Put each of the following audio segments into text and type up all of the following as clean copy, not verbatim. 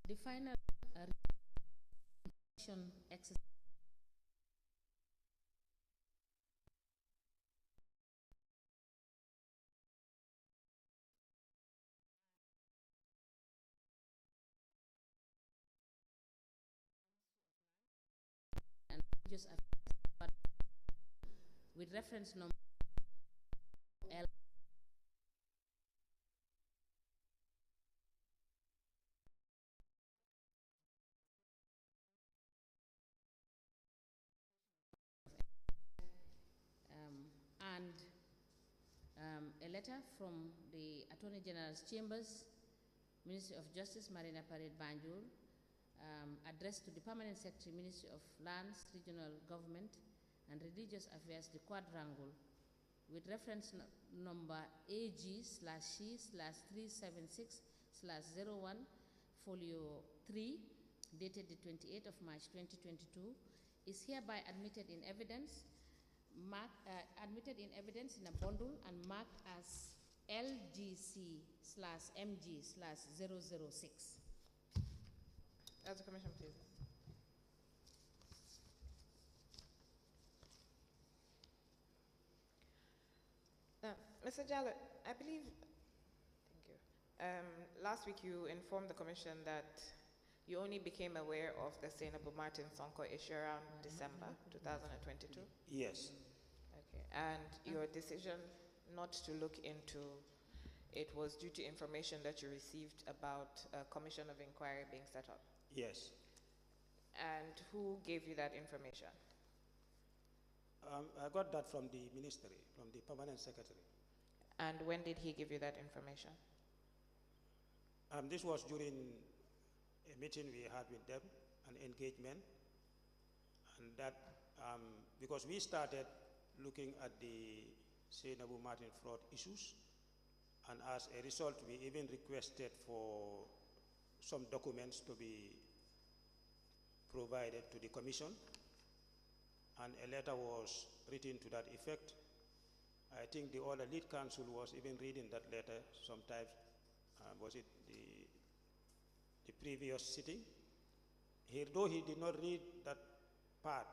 The final exercise and religious affairs with reference number L and a letter from the Attorney General's Chambers, Ministry of Justice, Marina Parade Banjul, addressed to the Permanent Secretary, Ministry of Lands, Regional Government and Religious Affairs, the Quadrangle, with reference number AG/C/376/01, folio 3, dated the 28th of March 2022, is hereby admitted in evidence, in a bundle and marked as LGC/MG/006. As a commission, please. Mr. Jallo, I believe, thank you. Last week you informed the commission that you only became aware of the Senabu Martin Sonko issue around December 2022? Yes. Okay, and your decision not to look into it was due to information that you received about a commission of inquiry being set up? Yes. And who gave you that information? I got that from the ministry, from the permanent secretary. And when did he give you that information? This was during a meeting we had with them, an engagement, and that because we started looking at the Senabu Martin fraud issues, and as a result, we even requested for some documents to be provided to the commission, and a letter was written to that effect. I think the other lead counsel was even reading that letter sometimes. Was it the previous sitting? Though he did not read that part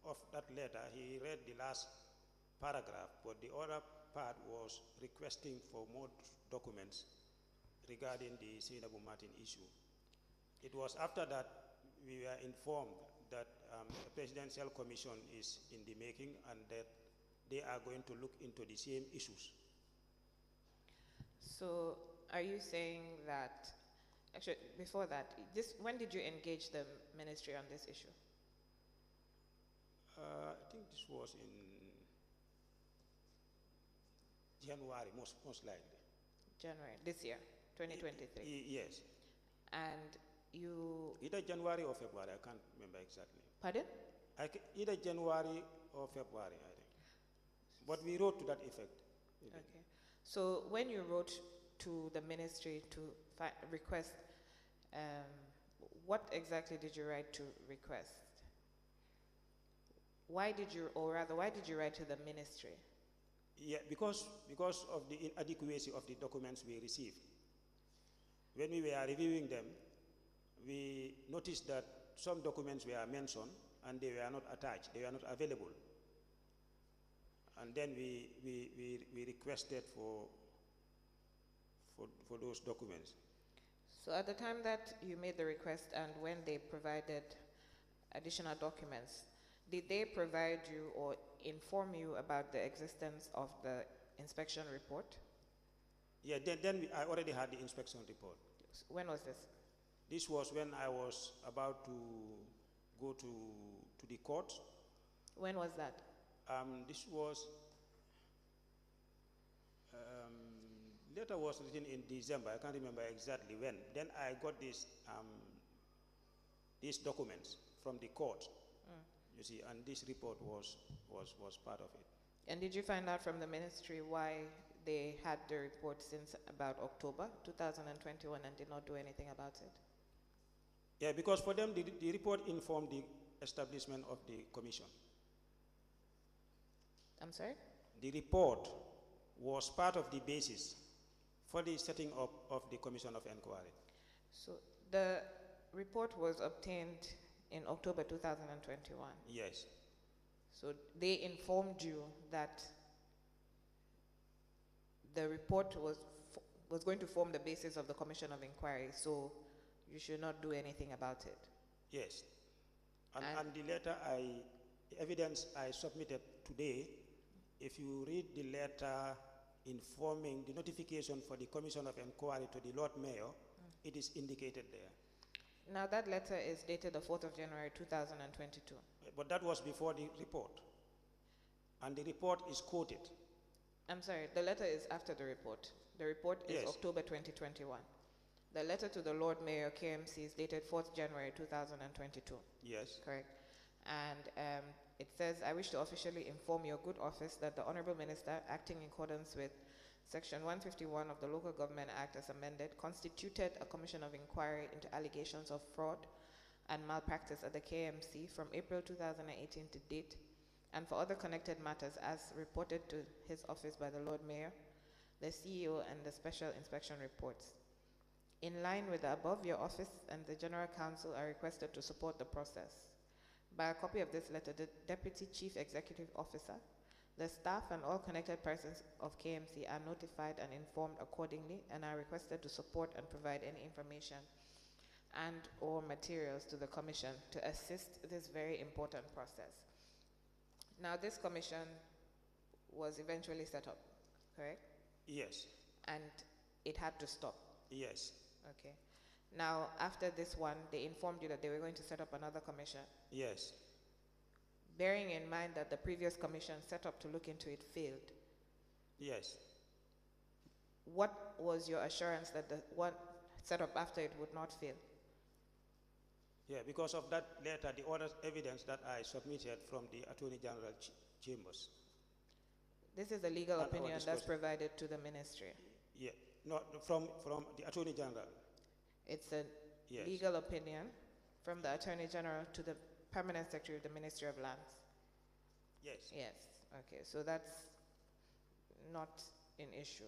of that letter, he read the last paragraph, but the other part was requesting for more documents regarding the Senabu Martin issue. It was after that we were informed that a presidential commission is in the making and that they are going to look into the same issues. So are you saying that, actually before that, when did you engage the ministry on this issue? I think this was in January, most likely. January, this year, 2023? Yes. And you... Either January or February, I can't remember exactly. Pardon? Either January or February, I think. But we wrote to that effect. Even. Okay. So when you wrote to the ministry to request, what exactly did you write to request? Why did you write to the ministry? Yeah, because of the inadequacy of the documents we received. When we were reviewing them, we noticed that some documents were mentioned and they were not attached, they were not available. And then we requested for those documents. So at the time that you made the request and when they provided additional documents, did they provide you or inform you about the existence of the inspection report? Yeah, then I already had the inspection report. When was this? This was when I was about to go to the court. When was that? This was, letter was written in December. I can't remember exactly when. Then I got these documents from the court. You see, and this report was part of it. And did you find out from the ministry why they had the report since about October 2021 and did not do anything about it? Yeah, because for them, the report informed the establishment of the commission. I'm sorry? The report was part of the basis for the setting up of the commission of inquiry. So the report was obtained in October 2021? Yes. So they informed you that the report was going to form the basis of the commission of inquiry, so you should not do anything about it? Yes. And the letter evidence I submitted today, if you read the letter informing the notification for the commission of inquiry to the Lord Mayor, it is indicated there. Now that letter is dated the 4th of January 2022. But that was before the report. And the report is quoted. I'm sorry, the letter is after the report. The report is Yes. October 2021. The letter to the Lord Mayor KMC is dated 4th January 2022. Yes. Correct. And it says, I wish to officially inform your good office that the Honorable Minister, acting in accordance with Section 151 of the Local Government Act as amended, constituted a commission of inquiry into allegations of fraud and malpractice at the KMC from April 2018 to date, and for other connected matters as reported to his office by the Lord Mayor, the CEO, and the special inspection reports. In line with the above, your office and the General Counsel are requested to support the process. By a copy of this letter, the Deputy Chief Executive Officer, the staff and all connected persons of KMC are notified and informed accordingly and are requested to support and provide any information and or materials to the Commission to assist this very important process. Now, this commission was eventually set up, correct? Yes. And it had to stop. Yes. Okay. Now, after this one, they informed you that they were going to set up another commission. Yes. Bearing in mind that the previous commission set up to look into it failed. Yes. What was your assurance that the one set up after it would not fail? Yeah, because of that letter, the other evidence that I submitted from the Attorney General Chambers. This is the legal And opinion our that's discussion. provided to the ministry. Yeah, no, from the Attorney General. It's a Yes. legal opinion from the Attorney General to the Permanent Secretary of the Ministry of Lands. Yes. Yes, okay, so that's not an issue.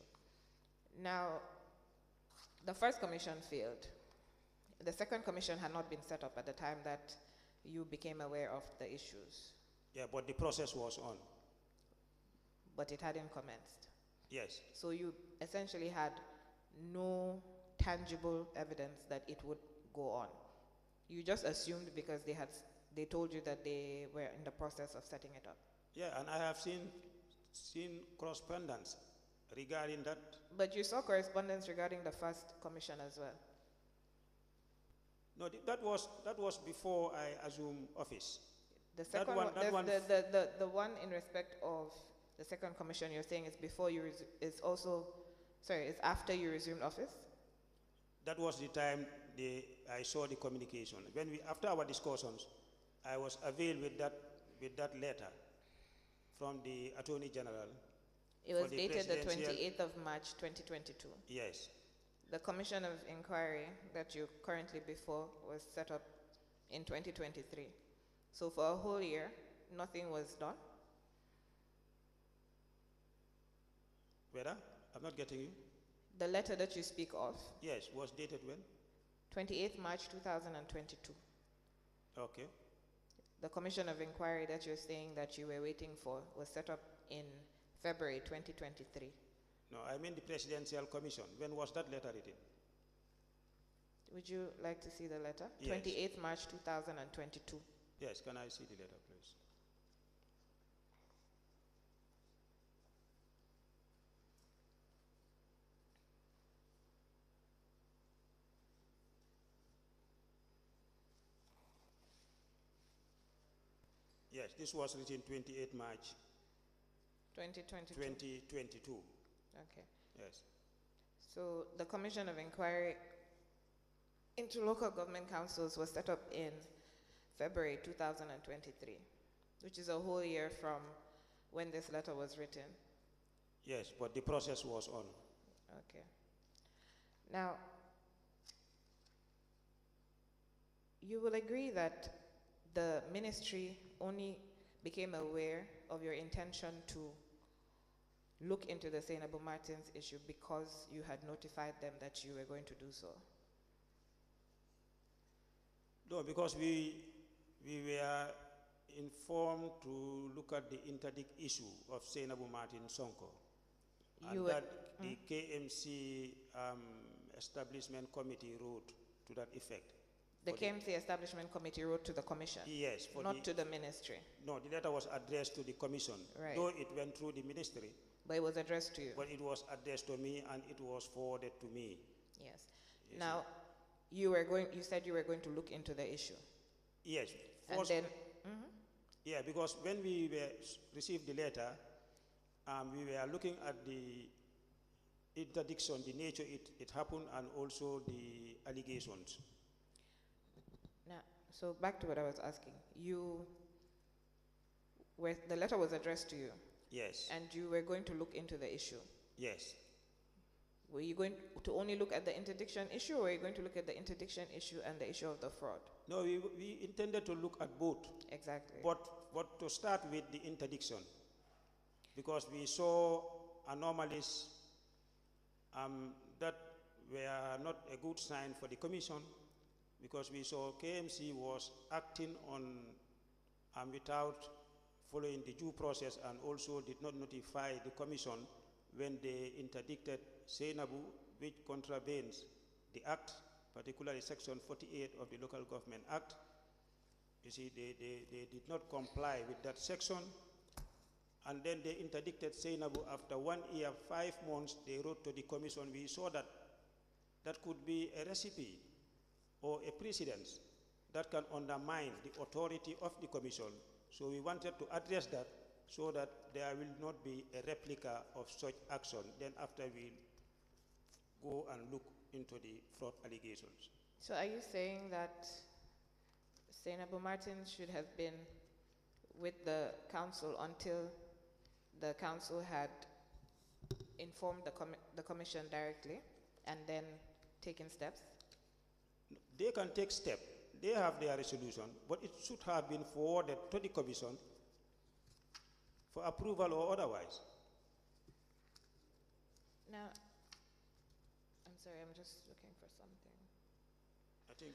Now, the first commission failed. The second commission had not been set up at the time that you became aware of the issues, Yeah, but the process was on. but it hadn't commenced. Yes. So you essentially had no tangible evidence that it would go on. You just assumed because they told you that they were in the process of setting it up. Yeah, and I have seen correspondence regarding that. But you saw correspondence regarding the first commission as well. No, that was before I assumed office. The That second one- one, that one- the one in respect of the second commission you're saying is before you is also, sorry, it's after you resumed office? That was the time I saw the communication. After our discussions, I was availed with that letter from the Attorney General. It was For the dated the presidential- 28th of March 2022. Yes. The commission of inquiry that you currently before was set up in 2023. So for a whole year, nothing was done? Whether? I'm not getting you. The letter that you speak of, Yes, was dated when? 28th March 2022. Okay. The commission of inquiry that you're saying that you were waiting for was set up in February 2023. No, I mean the Presidential Commission. When was that letter written? Would you like to see the letter? Yes. 28th March 2022. Yes, can I see the letter, please? Yes, this was written 28 March 2022. 2022. Okay. Yes. So the commission of inquiry into local government councils was set up in February 2023, which is a whole year from when this letter was written. Yes, but the process was on. Okay. Now, you will agree that the ministry only became aware of your intention to look into the Sainabou Martins issue because you had notified them that you were going to do so. No, because we were informed to look at the interdict issue of Sainabou Martin Sonko. And You that the KMC Establishment Committee wrote to that effect. The For KMC Establishment Committee wrote to the Commission, Yes. not to the Ministry, No, the letter was addressed to the Commission. Right. Though it went through the Ministry, but it was addressed to you. but it was addressed to me and it was forwarded to me. Yes. Yes, Now, you said you were going to look into the issue. Yes. And First, then, yeah, because when we received the letter, we were looking at the interdiction, the nature it happened, and also the allegations. now, so back to what I was asking. The letter was addressed to you, Yes. and you were going to look into the issue. Yes. Were you going to only look at the interdiction issue, or were you going to look at the interdiction issue and the issue of the fraud? No, we intended to look at both, Exactly. but to start with the interdiction, because we saw anomalies that were not a good sign for the Commission, because we saw KMC was acting on without following the due process, and also did not notify the Commission when they interdicted Sainabou, which contravenes the Act, particularly Section 48 of the Local Government Act. You see, they did not comply with that section, and then they interdicted Sainabou after 1 year, 5 months. They wrote to the Commission. We saw that could be a recipe or a precedence that can undermine the authority of the Commission. So we wanted to address that so that there will not be a replica of such action. Then after we go and look into the fraud allegations. So are you saying that Sainabou Martin should have been with the council until the council had informed the commission directly and then taken steps? They can take steps. They have their resolution, but it should have been forwarded to the Commission for approval or otherwise. Now, I'm sorry, I'm just looking for something. I think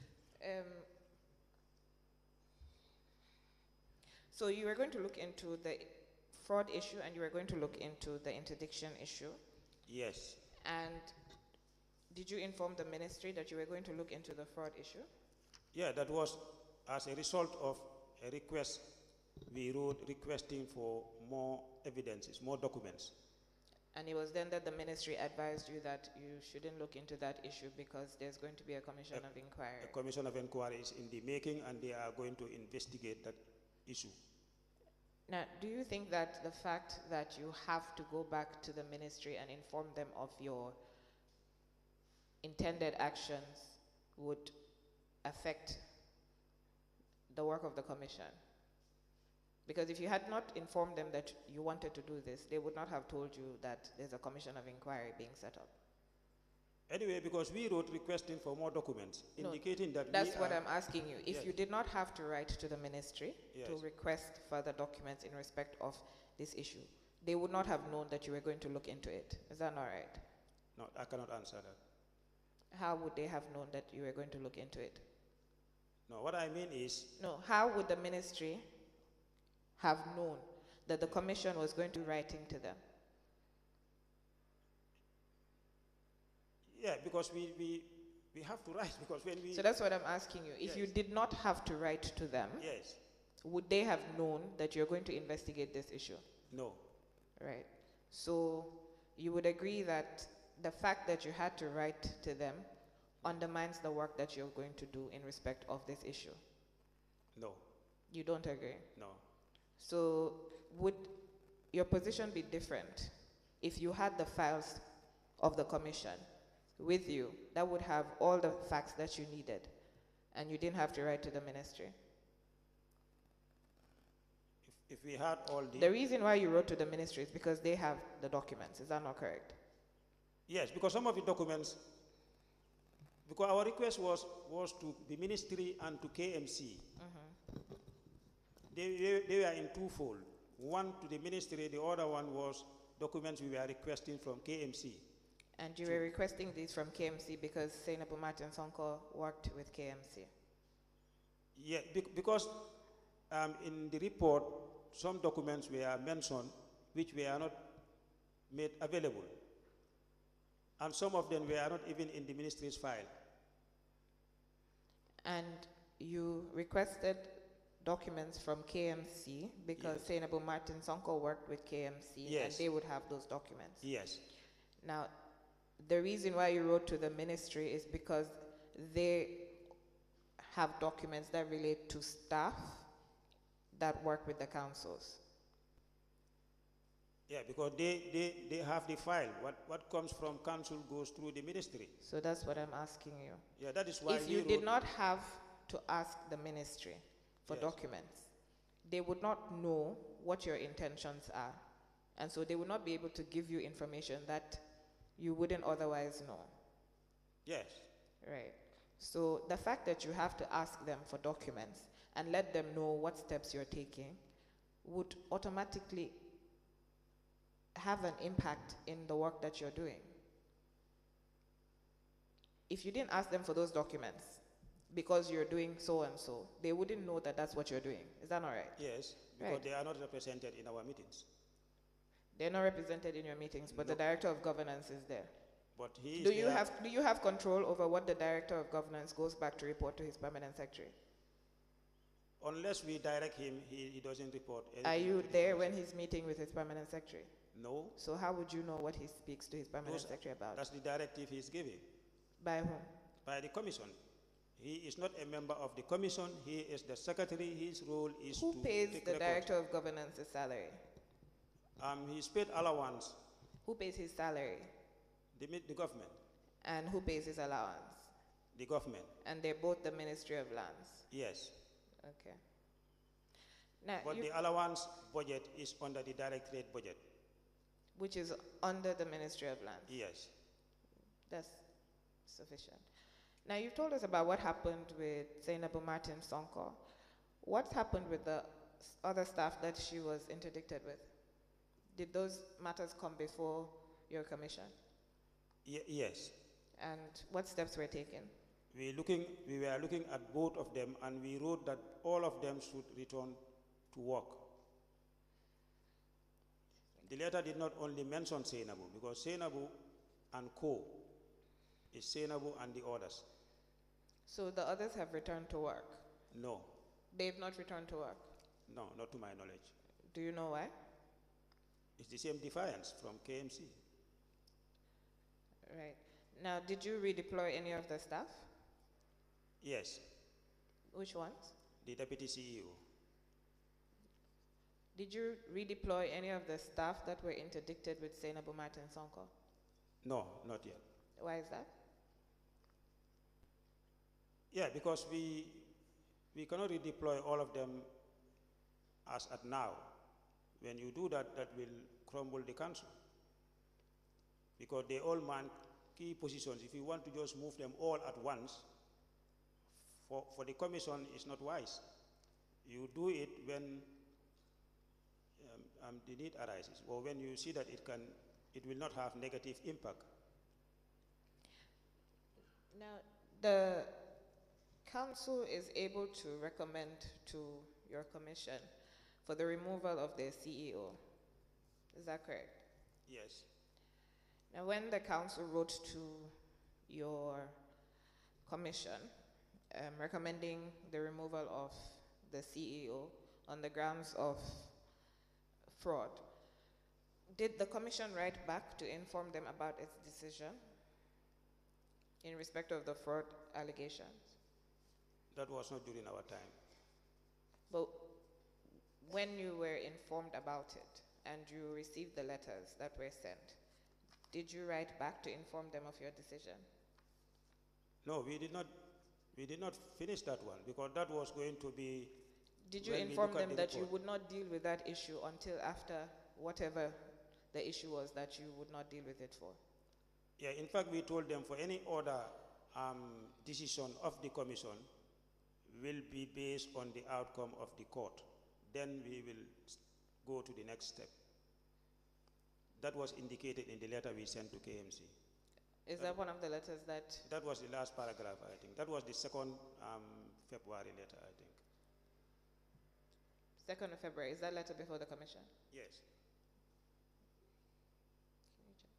So you were going to look into the fraud issue and you were going to look into the interdiction issue. yes. And did you inform the ministry that you were going to look into the fraud issue? Yeah, that was as a result of a request we wrote requesting for more evidences, more documents. And it was then that the ministry advised you that you shouldn't look into that issue because there's going to be a commission of inquiry. A commission of inquiry is in the making and they are going to investigate that issue. Now, do you think that the fact that you have to go back to the ministry and inform them of your intended actions would affect the work of the commission? Because if you had not informed them that you wanted to do this, they would not have told you that there's a commission of inquiry being set up. Anyway, because we wrote requesting for more documents, No, indicating that That's we what are, I'm asking you. If Yes. you did not have to write to the ministry to Yes. request further documents in respect of this issue, they would not have known that you were going to look into it. Is that not right? No, I cannot answer that. How would they have known that you were going to look into it? No, what I mean is, No, how would the ministry have known that the commission was going to be writing to them? yeah, because we have to write, because when we, So that's what I'm asking you. If you Yes. did not have to write to them, yes, would they have known that you're going to investigate this issue? no, Right. So you would agree that the fact that you had to write to them undermines the work that you're going to do in respect of this issue. no, You don't agree? no. So would your position be different if you had the files of the commission with you that would have all the facts that you needed and you didn't have to write to the ministry? If we had all The reason why you wrote to the ministry is because they have the documents. Is that not correct? yes, because some of the documents, because our request was to the ministry and to KMC. They were in twofold. One to the ministry, the other one was documents we were requesting from KMC. And you were requesting these from KMC because Senabu Martin Sonko worked with KMC. Yeah, because in the report, some documents were mentioned which were not made available. And some of them were not even in the ministry's file. And you requested documents from KMC because Yes. Senabu Martin Sonko worked with KMC and Yes. they would have those documents. Yes, Now, the reason why you wrote to the ministry is because they have documents that relate to staff that work with the councils. yeah, because they have the file. What comes from council goes through the ministry. So that's what I'm asking you. Yeah, that is why If we you did wrote- not have to ask the ministry for Yes. documents, they would not know what your intentions are. And so they would not be able to give you information that you wouldn't otherwise know. Yes, Right. So the fact that you have to ask them for documents and let them know what steps you're taking would automatically have an impact in the work that you're doing. If you didn't ask them for those documents because you're doing so and so, they wouldn't know that that's what you're doing. Is that all right? yes, because Right. they are not represented in our meetings. They're not represented in your meetings, but the No. director of governance is there. But he is Do you there- have control over what the director of governance goes back to report to his permanent secretary? unless we direct him, he doesn't report anything. Are you to the there commission. when he's meeting with his permanent secretary? No, So how would you know what he speaks to his permanent Those- secretary about? that's the directive he's giving By whom? by the commission. He is not a member of the commission. He is the secretary. His role is Who to pays take the records. director of governance's salary? He's paid allowance, Who pays his salary? the government, And who pays his allowance? the government. And they're both the Ministry of Lands. Yes, Okay. Now, but the allowance budget is under the directorate budget. which is under the Ministry of Lands. Yes. That's sufficient. Now, you've told us about what happened with Zainabu Martin Sonko. What happened with the other staff that she was interdicted with? Did those matters come before your commission? Yes. And what steps were taken? We were looking at both of them, and we wrote that all of them should return to work. The letter did not only mention Senabu, because Senabu and Co. is Senabu and the others. So the others have returned to work? No, They've not returned to work? no, not to my knowledge. Do you know why? It's the same defiance from KMC. Right. Now, did you redeploy any of the staff? Yes, Which ones? the deputy CEO. Did you redeploy any of the staff that were interdicted with Senabu Martin Sonko? No, not yet. Why is that? Yeah, because we cannot redeploy all of them as at now. When you do that, that will crumble the council. Because they all man key positions. If you want to just move them all at once, for the commission, it's not wise. You do it when the need arises, or when you see that it will not have negative impact. Now, the council is able to recommend to your commission for the removal of their CEO. Is that correct? Yes. Now, when the council wrote to your commission recommending the removal of the CEO on the grounds of fraud, did the commission write back to inform them about its decision in respect of the fraud allegations? That was not during our time. But when you were informed about it and you received the letters that were sent, did you write back to inform them of your decision? No, we did not finish that one, because that was going to be. Did you when we inform look at them the that you report. would not deal with that issue until after whatever the issue was that you would not deal with it for? Yeah, in fact, we told them for any other decision of the commission will be based on the outcome of the court. Then we will go to the next step. That was indicated in the letter we sent to KMC. Is that one of the letters that? That was the last paragraph, I think. That was the 2nd February letter, I think. 2nd of February, is that letter before the commission? Yes. Can you check?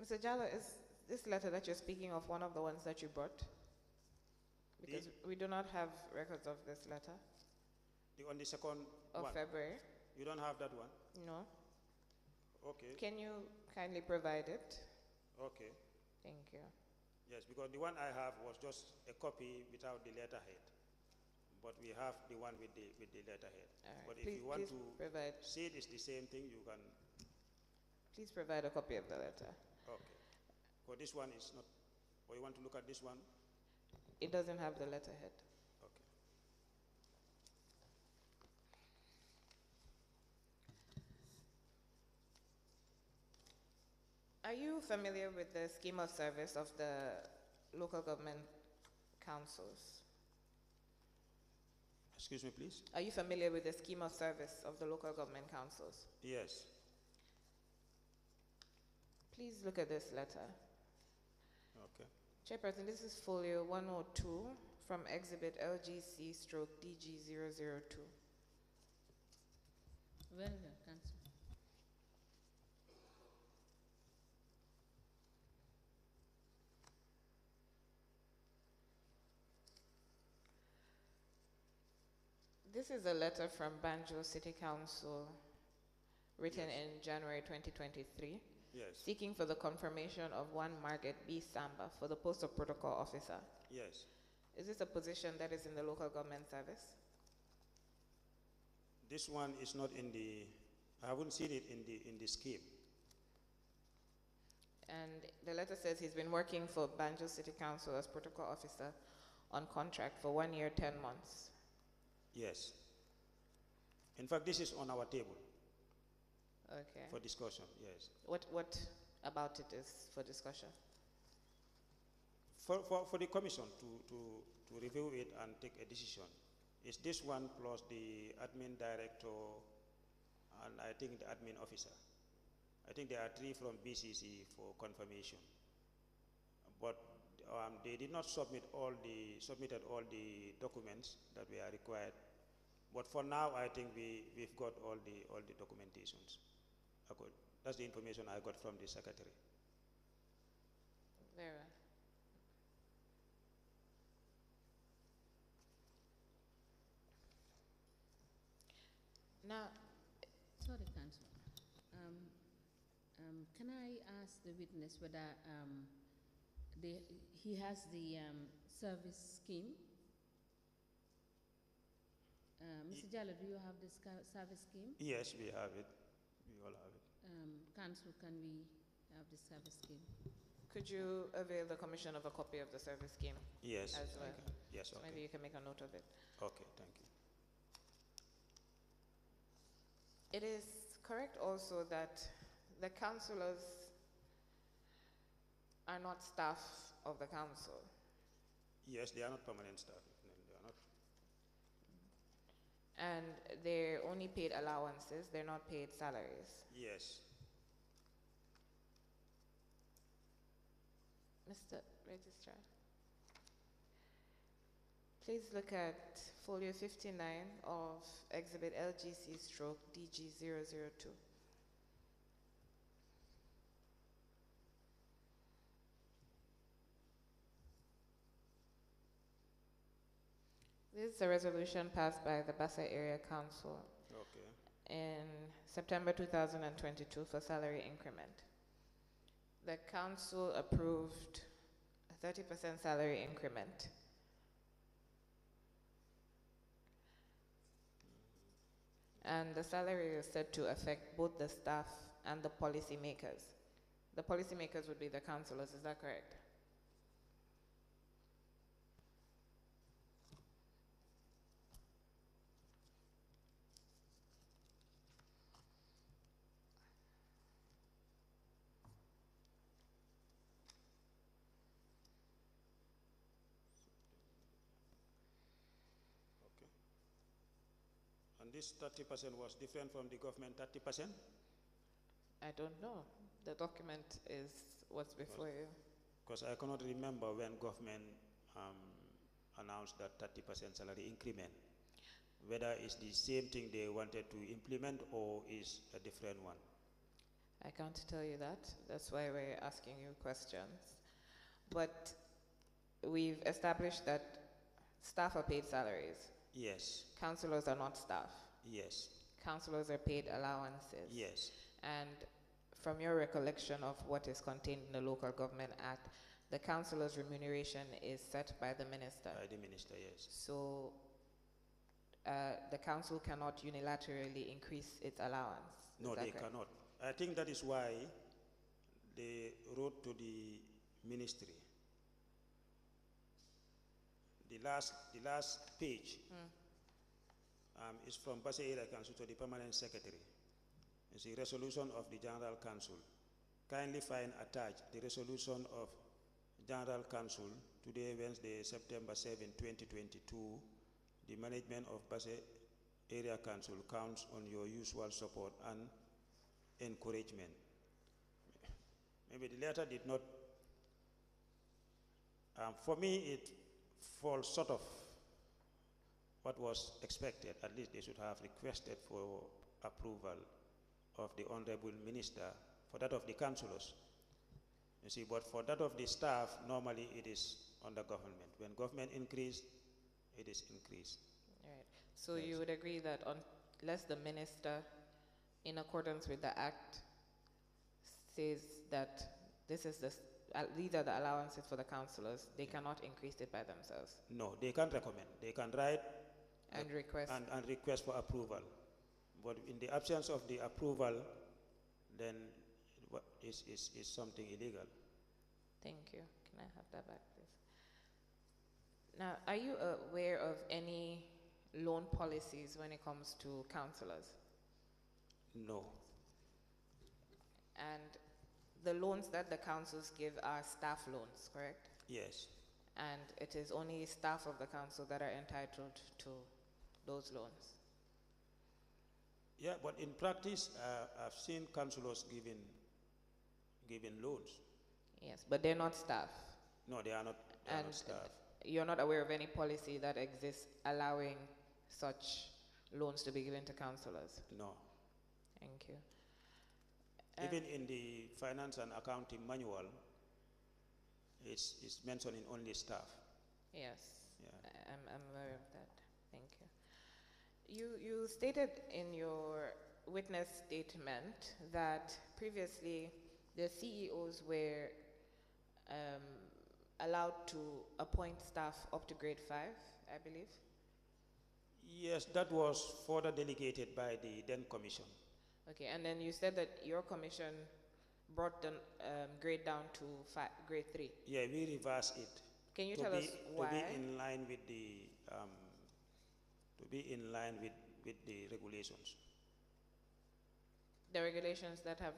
Mr. Jallo, is this letter that you're speaking of one of the ones that you brought? Because we do not have records of this letter On the 2nd of one. February. You don't have that one? No. Okay. Can you kindly provide it? Okay. Thank you. Yes, because the one I have was just a copy without the letterhead. But we have the one with the letterhead. All right. But if you want to provide, say it is the same thing, you can. please provide a copy of the letter. Okay. For this one is not. Or you want to look at this one? It doesn't have the letterhead. Okay. Are you familiar with the scheme of service of the local government councils? Excuse me, please? Are you familiar with the scheme of service of the local government councils? Yes. Please look at this letter. Okay. Chairperson, this is folio 102 from exhibit LGC/DG002. Very well, Council. This is a letter from Banjul City Council written in January 2023, Yes. seeking for the confirmation of one Margaret B. Samba for the post of protocol officer. Yes. Is this a position that is in the local government service? This one is not in the, I haven't seen it in the scheme. And the letter says he's been working for Banjul City Council as protocol officer on contract for 1 year, 10 months. Yes. In fact, this is on our table Okay. for discussion, yes. What about it is for discussion? For the commission to review it and take a decision. It's this one plus the admin director and I think the admin officer. I think there are 3 from BCC for confirmation. But they did not submitted all the documents that were required. But for now, I think we've got all the documentations. That's the information I got from the secretary. Very well. Now, Sorry, Councillor. Can I ask the witness whether he has the service scheme? Mr. Jallo, do you have this service scheme? Yes, we have it. We all have it. Council, can we have the service scheme? could you avail the commission of a copy of the service scheme Yes. as well? Okay. Yes, So okay. maybe you can make a note of it. Okay, thank you. It is correct also that the councillors are not staff of the council. Yes, they are not permanent staff. No, they are not. And they're only paid allowances, they're not paid salaries. Yes. Mr. Registrar, please look at folio 59 of exhibit LGC stroke DG002. This is a resolution passed by the Bassa Area Council Okay. in September 2022 for salary increment. The council approved a 30% salary increment. And the salary is said to affect both the staff and the policy makers. The policy makers would be the councillors, is that correct? Okay. And this 30% was different from the government 30%? I don't know. The document is what's before you. Because I cannot remember when government announced that 30% salary increment. Whether it's the same thing they wanted to implement or is a different one. I can't tell you that. That's why we're asking you questions. But we've established that staff are paid salaries. Yes. Councillors are not staff. Yes. Councillors are paid allowances. Yes. And from your recollection of what is contained in the Local Government Act, the councillor's remuneration is set by the minister. By the minister, yes. So the council cannot unilaterally increase its allowance. Is No, that they correct? cannot. I think that is why they wrote to the ministry. The last page is from Bassa Area Council to the Permanent Secretary. It's the resolution of the General Council. Kindly find attached the resolution of General Council today, Wednesday, September 7, 2022. The management of Bassa Area Council counts on your usual support and encouragement. Maybe the letter did not, for me it falls short of what was expected. At least they should have requested for approval of the Honorable Minister for that of the councillors. You see, but for that of the staff, normally it is on the government. When government increase, it is increased. Right. So Yes. you would agree that unless the minister, in accordance with the act, says that this is the these are the allowances for the councillors. They cannot increase it by themselves No, they can recommend. They can write and request. and request for approval. But in the absence of the approval, then is something illegal. Thank you. Can I have that back, please? Now, are you aware of any loan policies when it comes to councillors? No. And the loans that the councils give are staff loans, correct? Yes. And it is only staff of the council that are entitled to those loans. Yeah, but in practice, I've seen councillors giving loans. Yes, but they're not staff. No, they are not. They are And not staff. you're not aware of any policy that exists allowing such loans to be given to councillors? No. Thank you. Even in the finance and accounting manual, it's mentioning only staff. Yes, Yeah. I'm aware of that. Thank you. You stated in your witness statement that previously the CEOs were allowed to appoint staff up to grade 5, I believe. Yes, that was further delegated by the then commission. Okay, and then you said that your commission brought the grade down to grade 3. Yeah, we reversed it. Can you tell us why? To be in line with the with the regulations. The regulations that have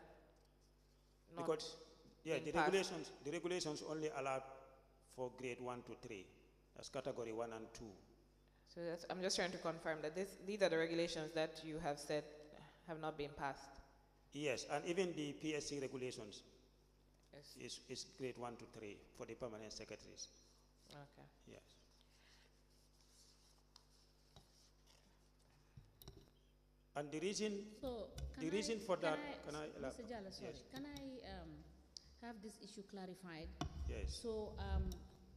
not Because yeah, been the passed. regulations only allow for grade 1 to 3. That's category 1 and 2. So I'm just trying to confirm that these are the regulations that you have said have not been passed. Yes, and even the PSC regulations Yes. is grade 1 to 3 for the permanent secretaries. Okay. Yes. And the reason, So, the reason for that, can I Mr. elaborate? Jala, sorry, Yes. can I have this issue clarified? Yes. So,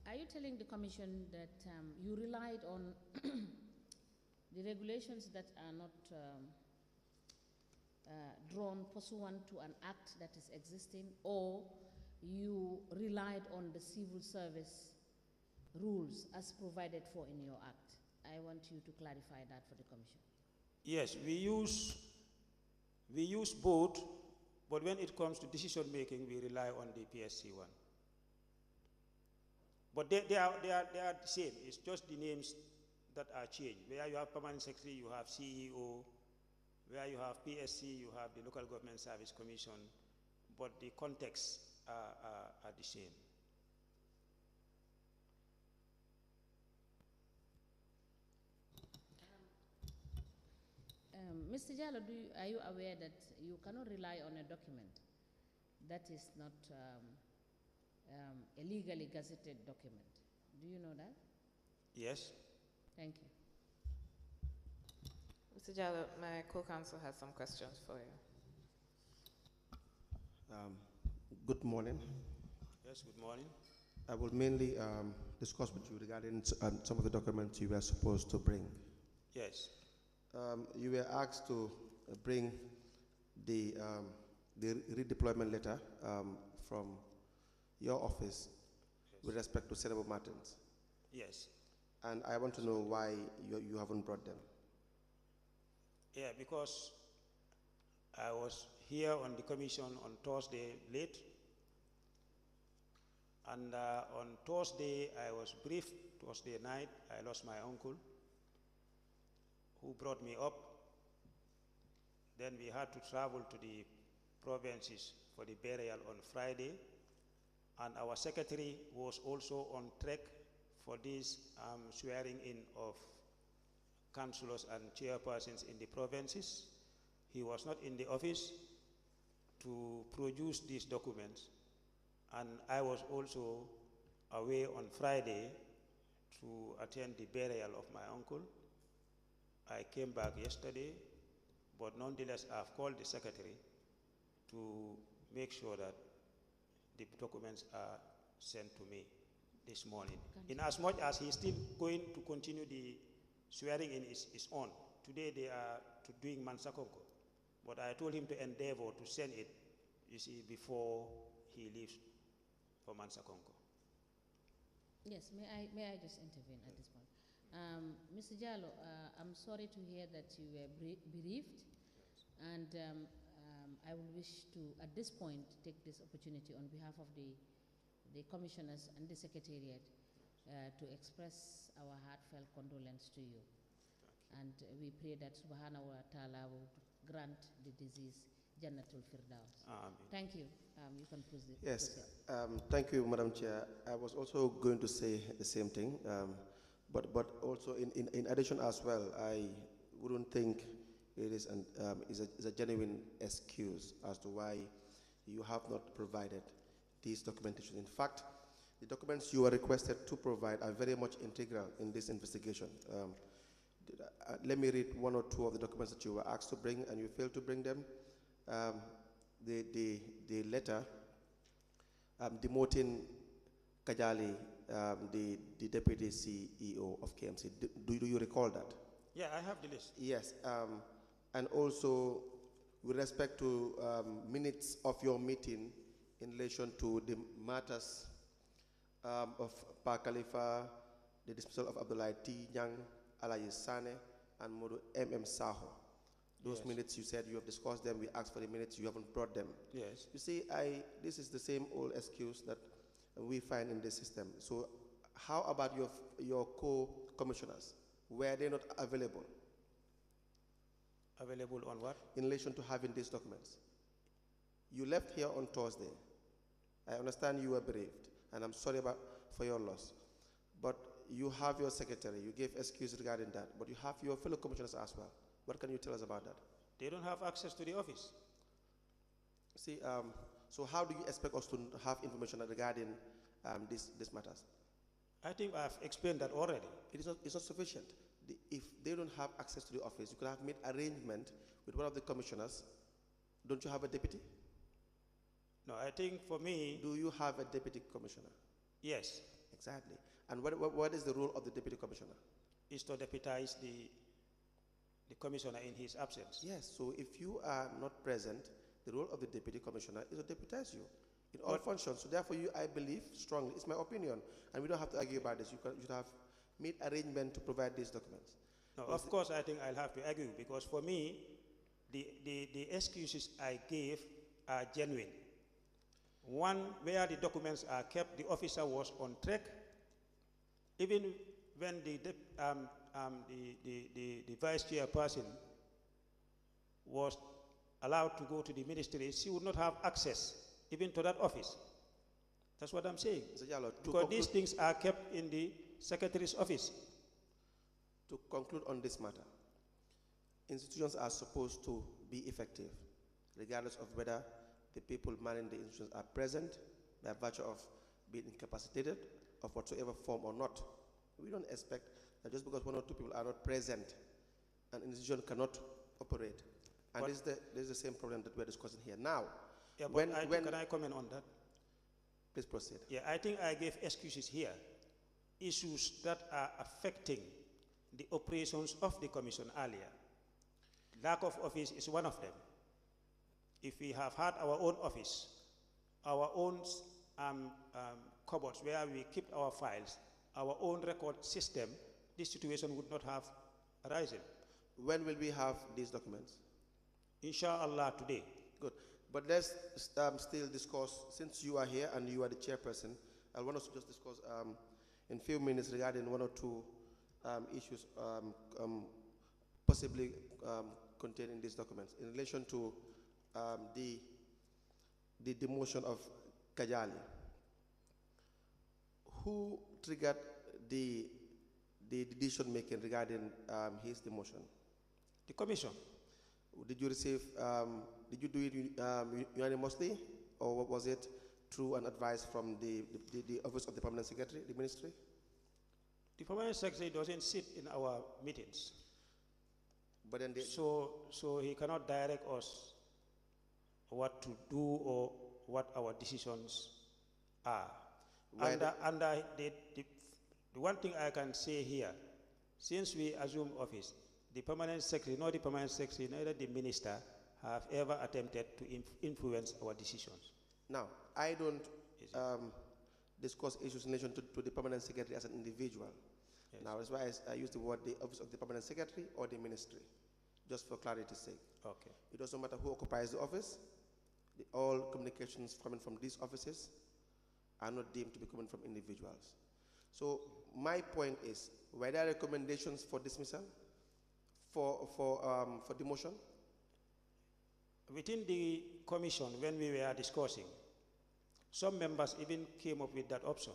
are you telling the commission that you relied on the regulations that are not drawn pursuant to an act that is existing, or you relied on the civil service rules as provided for in your act? I want you to clarify that for the commission. Yes, we use both, but when it comes to decision making, we rely on the PSC one. But they are the same. It's just the names that are changed. Where you have permanent secretary, you have CEO. Where you have PSC, you have the Local Government Service Commission. But the contexts are the same. Mr. Jallo, are you aware that you cannot rely on a document that is not a legally gazetted document? Do you know that? Yes. Thank you. Mr. Jallo, my co-counsel has some questions for you. Good morning. Yes, good morning. I will mainly discuss with you regarding some of the documents you were supposed to bring. Yes. You were asked to bring the redeployment letter from your office with respect to Senator Martins. Yes. And I want to know why you haven't brought them. Yeah, because I was here on the commission on Thursday late, and on Thursday I was briefed. Thursday night I lost my uncle, who brought me up. Then we had to travel to the provinces for the burial on Friday, and our secretary was also on track for this swearing in of councillors and chairpersons in the provinces. He was not in the office to produce these documents, and I was also away on Friday to attend the burial of my uncle. I came back yesterday, but nonetheless I've called the secretary to make sure that the documents are sent to me this morning. In as much as he's still going to continue the swearing in is on. Today they are doing Mansakonko, but I told him to endeavor to send it, you see, before he leaves for Mansakonko. Yes, may I just intervene at this point? Mr. Jallo, I'm sorry to hear that you were bereaved, and I will wish to, at this point, take this opportunity on behalf of the commissioners and the secretariat to express our heartfelt condolence to you. And we pray that Subhanahu wa Ta'ala will grant the disease Jannatul Firdaus. Thank you. You can proceed. Yes, thank you, Madam Chair. I was also going to say the same thing, but also in addition as well, I wouldn't think it is a genuine excuse as to why you have not provided these documentation. In fact, the documents you are requested to provide are very much integral in this investigation. Let me read one or two of the documents that you were asked to bring and you failed to bring them. The letter demoting Kajali, the deputy CEO of KMC. Do you recall that? Yeah, I have the list. Yes, and also with respect to minutes of your meeting in relation to the matters of Pa Khalifa, the dismissal of Abdullah T. Nyang, Alayi Sane, and Modu M.M. Saho. Those minutes, you said you have discussed them. We asked for the minutes. You haven't brought them. Yes. You see, this is the same old excuse that we find in the system. So how about your co-commissioners? Were they not available? Available on what? In relation to having these documents. You left here on Thursday. I understand you were bereaved, and I'm sorry for your loss. But you have your secretary. You gave excuse regarding that. But you have your fellow commissioners as well. What can you tell us about that? They don't have access to the office. See, so how do you expect us to have information regarding these matters? I think I've explained that already. It's not sufficient. If they don't have access to the office, you could have made arrangement with one of the commissioners. Don't you have a deputy? No, I think for me... Do you have a deputy commissioner? Yes. Exactly. And what is the role of the deputy commissioner? Is to deputize the commissioner in his absence. Yes, so if you are not present, the role of the deputy commissioner is to deputize you in all functions. So therefore, I believe strongly, it's my opinion, and we don't have to argue about this. You should have made arrangement to provide these documents. No, of course, I think I'll have to argue, because for me, the excuses I gave are genuine. One, where the documents are kept, the officer was on track. Even when the vice chairperson was allowed to go to the ministry, she would not have access even to that office. That's what I'm saying. Because these things are kept in the secretary's office. To conclude on this matter, institutions are supposed to be effective, regardless of whether the people manning the institutions are present by virtue of being incapacitated of whatsoever form or not. We don't expect that just because one or two people are not present, an institution cannot operate. And this is the same problem that we're discussing here. Now, yeah, can I comment on that? Please proceed. Yeah, I think I gave excuses here. Issues that are affecting the operations of the commission earlier. Lack of office is one of them. If we have had our own office, our own cupboards where we keep our files, our own record system, this situation would not have arisen. When will we have these documents? Inshallah today. Good. But let's still discuss, since you are here and you are the chairperson, I want us to just discuss in a few minutes regarding one or two issues possibly contained in these documents. In relation to the demotion of Kajali, who triggered the decision making regarding his demotion? The commission. Did you receive, did you do it unanimously, or was it through an advice from the office of the permanent secretary, the ministry? The permanent secretary doesn't sit in our meetings. But then so he cannot direct us what to do or what our decisions are. The one thing I can say here, since we assumed office, the permanent secretary, nor the permanent secretary, neither the minister have ever attempted to influence our decisions. Now, I don't discuss issues in relation to the permanent secretary as an individual. Yes. Now, that's why I use the word the office of the permanent secretary or the ministry, just for clarity's sake. Okay. It doesn't matter who occupies the office. All communications coming from these offices are not deemed to be coming from individuals. So my point is, were there recommendations for dismissal, for demotion? Within the commission, when we were discussing, some members even came up with that option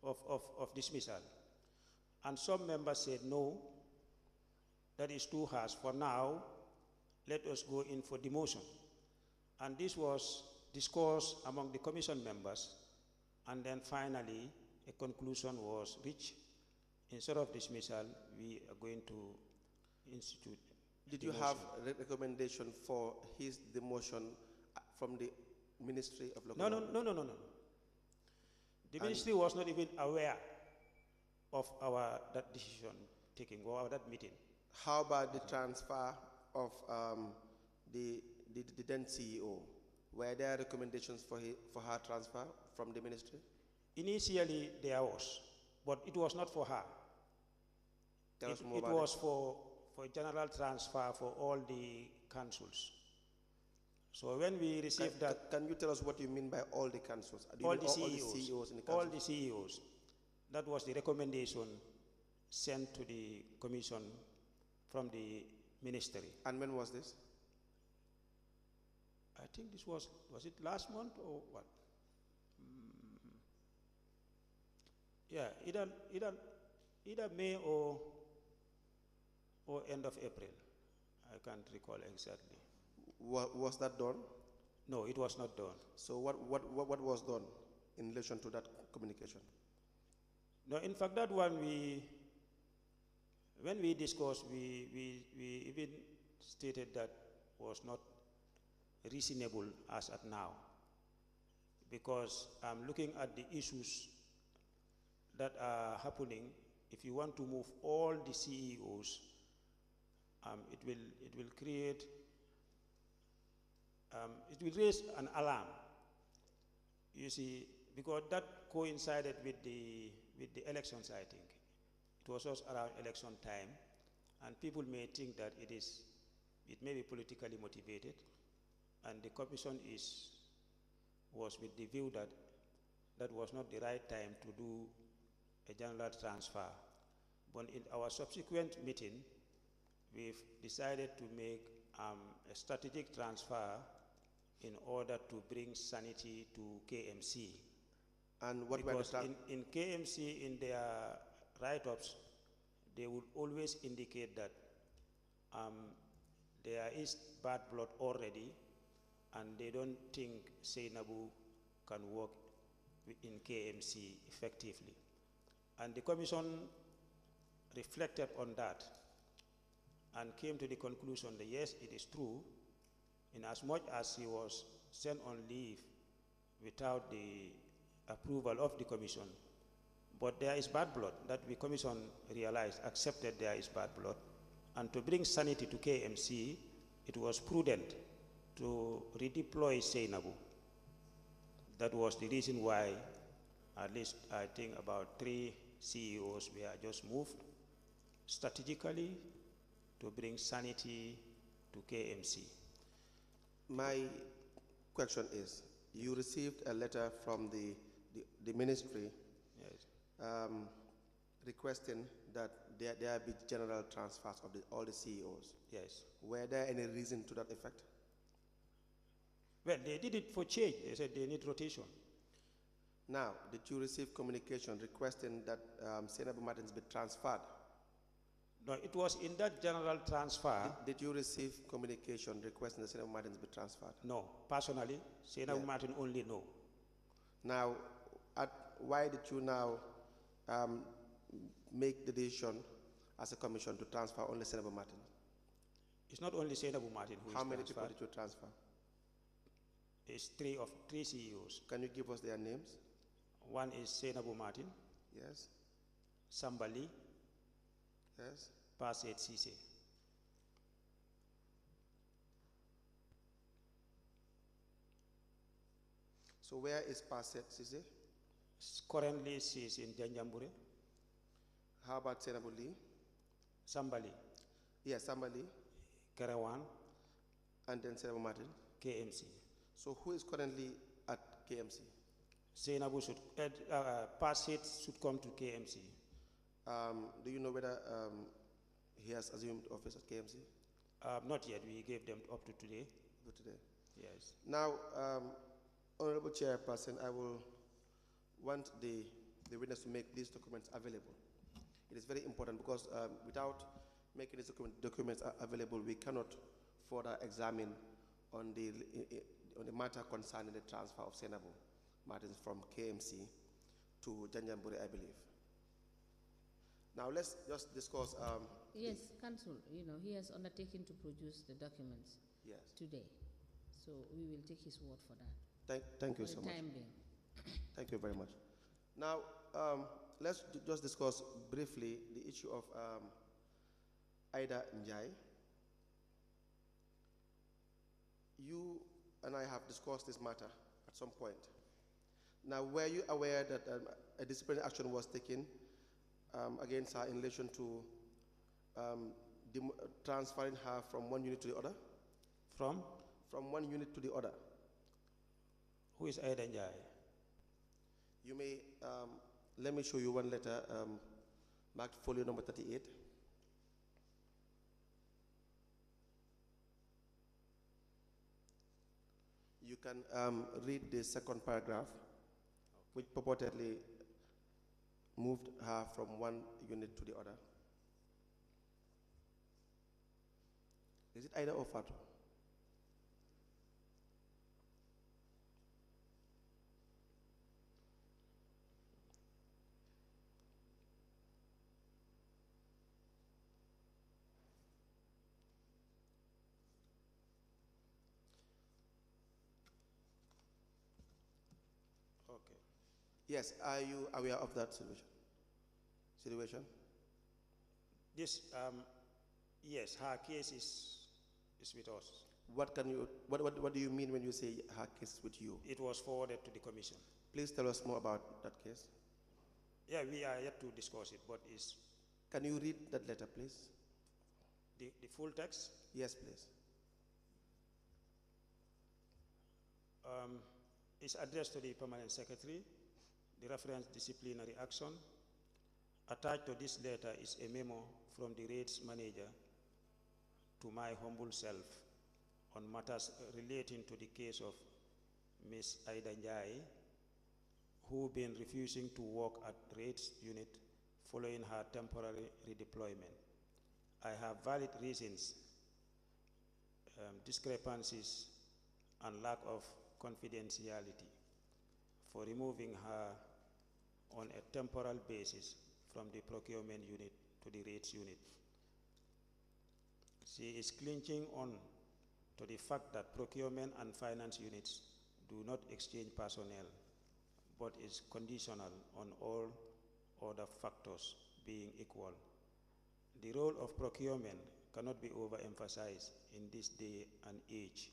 of dismissal. And some members said, no, that is too harsh. For now, let us go in for demotion. And this was discussed among the commission members, and then finally a conclusion was reached. Instead of dismissal, we are going to institute. Did you have a recommendation for his demotion from the Ministry of Local Government? No. The ministry was not even aware of that decision taking or that meeting. How about the transfer of the then CEO? Were there recommendations for her transfer from the ministry? Initially, there was, but it was not for her. It was for general transfer for all the councils. So when we received that... Can you tell us what you mean by all the councils? All the CEOs. All the CEOs in the council? All the CEOs. That was the recommendation sent to the commission from the ministry. And when was this? I think this was it last month or what? Yeah, either May or end of April. I can't recall exactly. Was that done? No, it was not done. So what was done in relation to that communication? No, in fact, that one when we discussed, we even stated that was not reasonable as at now, because I'm looking at the issues that are happening. If you want to move all the CEOs, it will create, it will raise an alarm. You see, because that coincided with the elections, I think. It was just around election time, and people may think that it may be politically motivated, and the commission was with the view that that was not the right time to do a general transfer. But in our subsequent meeting, we've decided to make a strategic transfer in order to bring sanity to KMC. And what because in KMC, in their write-ups, they would always indicate that there is bad blood already, and they don't think Seinabu can work in KMC effectively. And the commission reflected on that and came to the conclusion that yes, it is true, in as much as he was sent on leave without the approval of the commission, but there is bad blood that the commission realized, accepted there is bad blood, and to bring sanity to KMC, it was prudent to redeploy Seinabu. That was the reason why, at least I think about 3 CEOs were just moved strategically to bring sanity to KMC. My question is, you received a letter from the ministry, yes, requesting that there be general transfers of all the CEOs. Yes. Were there any reason to that effect? Well, they did it for change. They said they need rotation. Now, did you receive communication requesting that Senabu Martins be transferred? No, it was in that general transfer. Did you receive communication requesting that Senabu Martins be transferred? No, personally, Senabu Martin only no. Now, why did you now make the decision as a commission to transfer only Senabu Martin? It's not only Senabu Martin who is transferred. How many people did you transfer? It's three CEOs. Can you give us their names? One is Senabu Martin. Yes. Sambali. Yes. Paset Sise. So where is Paset Sise? Currently, she is in Janjambure, How about Senabu Lee? Sambali, Yes, Sambali, Kerawan, and then Senabu Martin. KMC. So who is currently at KMC? Zainabu should, past seats should come to KMC. Do you know whether he has assumed office at KMC? Not yet, we gave them up to today. Good today. Yes. Now, Honorable Chairperson, I will want the witness to make these documents available. It is very important because without making these documents available, we cannot further examine on the matter concerning the transfer of Senabu Martins from KMC to Janjambure, I believe. Now let's just discuss. Yes, Council, he has undertaken to produce the documents Yes. today. So we will take his word for that. Thank you for so the much. time being. Thank you very much. Now, let's just discuss briefly the issue of Ida Njai. You and I have discussed this matter at some point. Now, were you aware that a disciplinary action was taken against her in relation to transferring her from one unit to the other? From? From one unit to the other. Who is Aida Njai? You may, let me show you one letter marked folio number 38. You can read the second paragraph, which purportedly moved her from one unit to the other. Is it Ida or Fatu? Okay. Yes, are you aware of that situation? This, yes, her case is with us. What do you mean when you say her case with you? It was forwarded to the commission. Please tell us more about that case. Yeah, we are yet to discuss it, but Can you read that letter, please? the full text. Yes, please. Is addressed to the Permanent Secretary. The reference disciplinary action. Attached to this letter is a memo from the rates manager to my humble self on matters relating to the case of Ms. Aida Njai, who been refusing to work at rates unit following her temporary redeployment. I have valid reasons, discrepancies, and lack of confidentiality for removing her on a temporal basis from the procurement unit to the rates unit. She is clinching on to the fact that procurement and finance units do not exchange personnel, but is conditional on all other factors being equal. The role of procurement cannot be overemphasized in this day and age,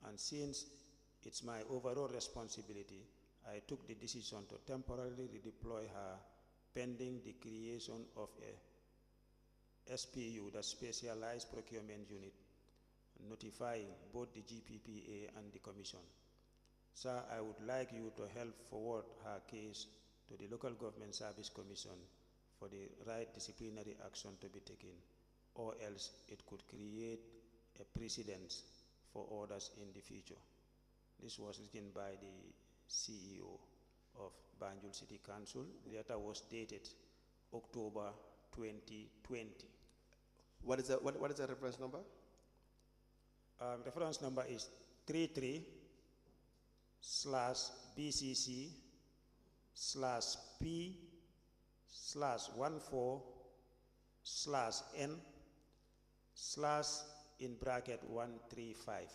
and since it's my overall responsibility, I took the decision to temporarily redeploy her pending the creation of a SPU, the Specialized Procurement Unit, notifying both the GPPA and the Commission. Sir, I would like you to help forward her case to the Local Government Service Commission for the right disciplinary action to be taken, or else it could create a precedent for others in the future. This was written by the CEO of Banjul City Council. The letter was dated October 2020. What is the reference number? Reference number is 33/BCC/P/N/(135).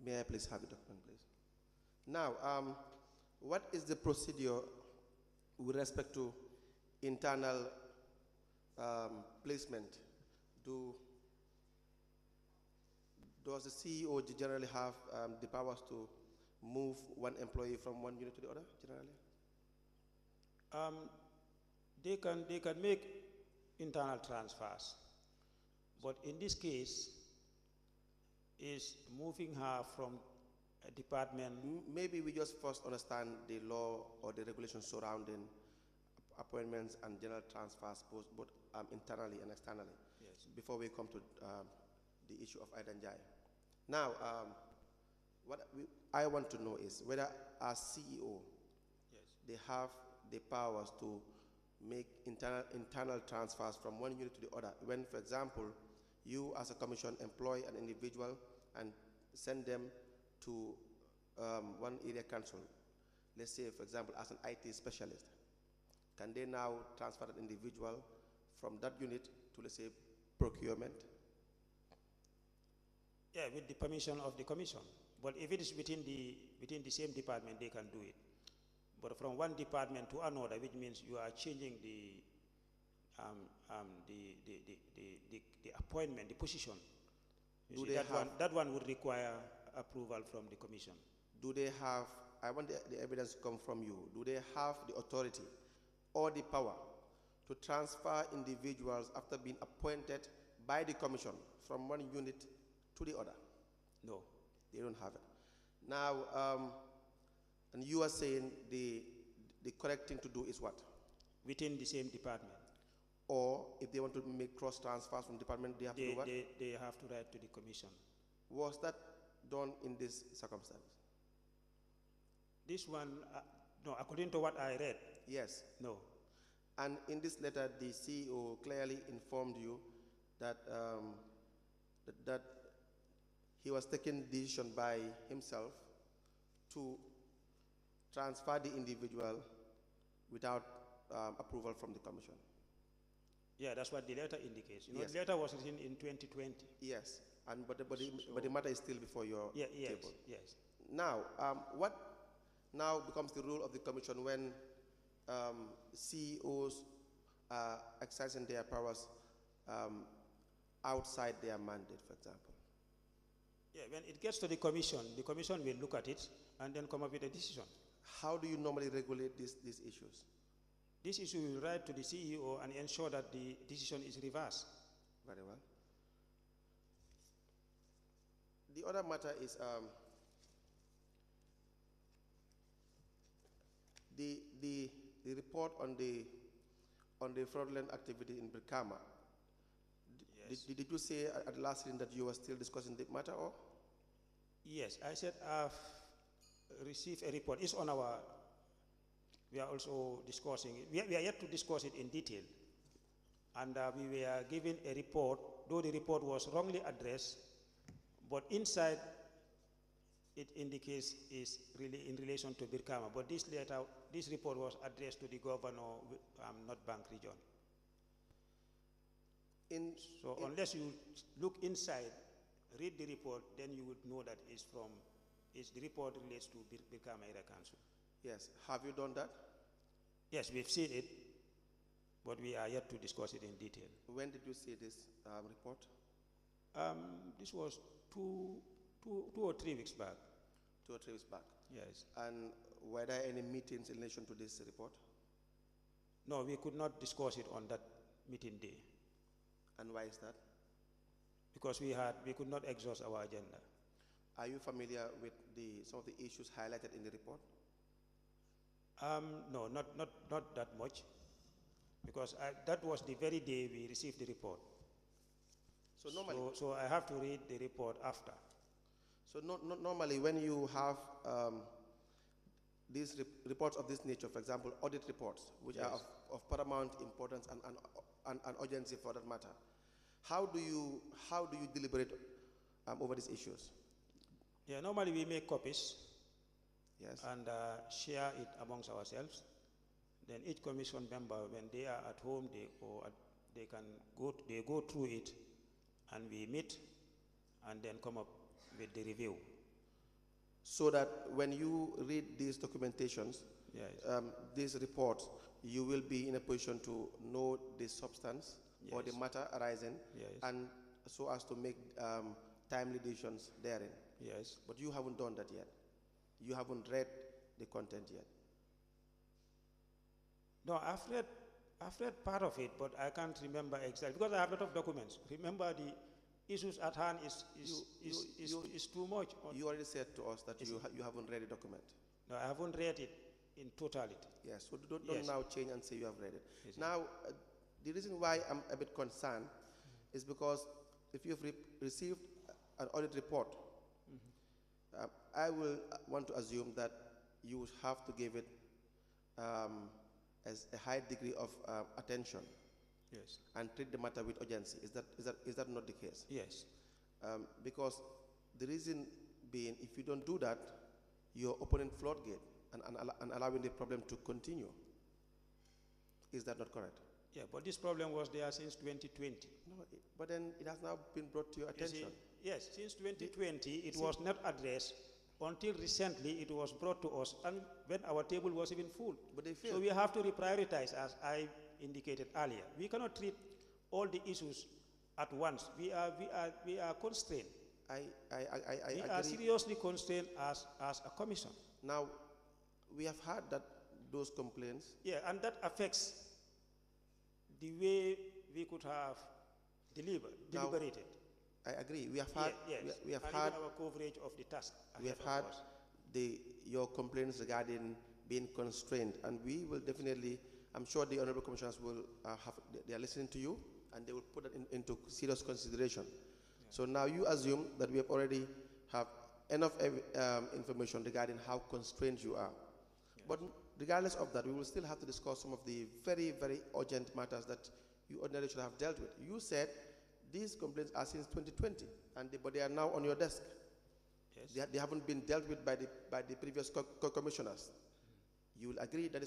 May I please have the document, please? Now, what is the procedure with respect to internal placement? Does the CEO generally have the powers to move one employee from one unit to the other, generally? They can make internal transfers, but in this case, is moving her from a department. Maybe we just first understand the law or the regulations surrounding appointments and general transfers, both internally and externally, Yes. before we come to the issue of Idanjai. Now, I want to know is whether as CEO, Yes. they have the powers to make internal transfers from one unit to the other. When, for example, you as a commission employ an individual and send them to one area council, let's say, for example, as an IT specialist, can they now transfer that individual from that unit to, let's say, procurement? Yeah, with the permission of the commission. But if it is within the same department, they can do it. But from one department to another, which means you are changing the appointment, the position. That one would require approval from the commission. Do they have, I want the evidence to come from you, do they have the authority or the power to transfer individuals after being appointed by the commission from one unit to the other? No. They don't have it. Now, and you are saying the correct thing to do is what? Within the same department. Or if they want to make cross transfers from department, they have to do what? They have to write to the commission. Was that done in this circumstance? This one, no, according to what I read, Yes. no. And in this letter, the CEO clearly informed you that that he was taking decision by himself to transfer the individual without approval from the commission. Yeah, that's what the letter indicates. You know, Yes. the letter was written in 2020. Yes, and but the matter is still before your Yes, table. yes. Now, what now becomes the role of the commission when CEOs are exercising their powers outside their mandate, for example? Yeah, when it gets to the commission will look at it and then come up with a decision. How do you normally regulate these issues? This issue will write to the CEO and ensure that the decision is reversed. Very well. The other matter is the report on the fraudulent activity in Brikama. Yes. Did you say at the last hearing that you were still discussing the matter, or? Yes, I said I've received a report. It's on our. We are also discussing it. We are yet to discuss it in detail. And we were given a report, though the report was wrongly addressed, but inside it indicates is really in relation to Birkama. But this report was addressed to the governor, North Bank region. So unless you look inside, read the report, then you would know that the report relates to Birkama Area Council. Yes. Have you done that? Yes, we've seen it, but we are yet to discuss it in detail. When did you see this report? This was two or 3 weeks back. 2 or 3 weeks back. Yes. And were there any meetings in relation to this report? No, we could not discuss it on that meeting day. And why is that? Because we could not exhaust our agenda. Are you familiar with some of the issues highlighted in the report? No, not that much, because that was the very day we received the report. So normally, so I have to read the report after. So normally, when you have these reports of this nature, for example, audit reports, which Yes. are of paramount importance and urgency for that matter, how do you deliberate over these issues? Yeah, normally we make copies. Yes. And share it amongst ourselves. Then each commission member, when they are at home, they go through it, and we meet, and then come up with the review. So that when you read these documentations, Yes. these reports, you will be in a position to know the substance or the Yes. matter arising, Yes. and so as to make timely decisions therein. Yes. But you haven't done that yet. You haven't read the content yet. No, I've read part of it, but I can't remember exactly because I have a lot of documents. Remember, the issues at hand is too much. You already said to us that you haven't read the document. No, I haven't read it in totality. Yes, so don't Yes. now change and say you have read it. Yes, Now, the reason why I'm a bit concerned is because if you've received an audit report, I will want to assume that you would have to give it as a high degree of attention Yes. and treat the matter with urgency. Is that not the case? Yes. Because the reason being, if you don't do that, you're opening floodgate and allowing the problem to continue. Is that not correct? Yeah, but this problem was there since 2020. No, but then it has now been brought to your You see, attention. yes, since 2020, it was not addressed until recently it was brought to us, and when our table was even full. But they So failed. we have to reprioritize, as I indicated earlier. We cannot treat all the issues at once. We are constrained. I We are agree. seriously constrained as a commission. Now, we have heard that those complaints. Yeah, and that affects the way we could have deliberated. I agree. We have heard. Yes, We have and heard. even our coverage of the task. We have ahead heard of us. your complaints regarding being constrained, and we will definitely. I'm sure the honourable commissioners will they are listening to you, and they will put that into serious consideration. So now you assume that we have already have enough information regarding how constrained you are. But regardless of that, we will still have to discuss some of the very, very urgent matters that you ordinarily should have dealt with. You said these complaints are since 2020, but they are now on your desk. Yes. They haven't been dealt with by the previous commissioners. You will agree that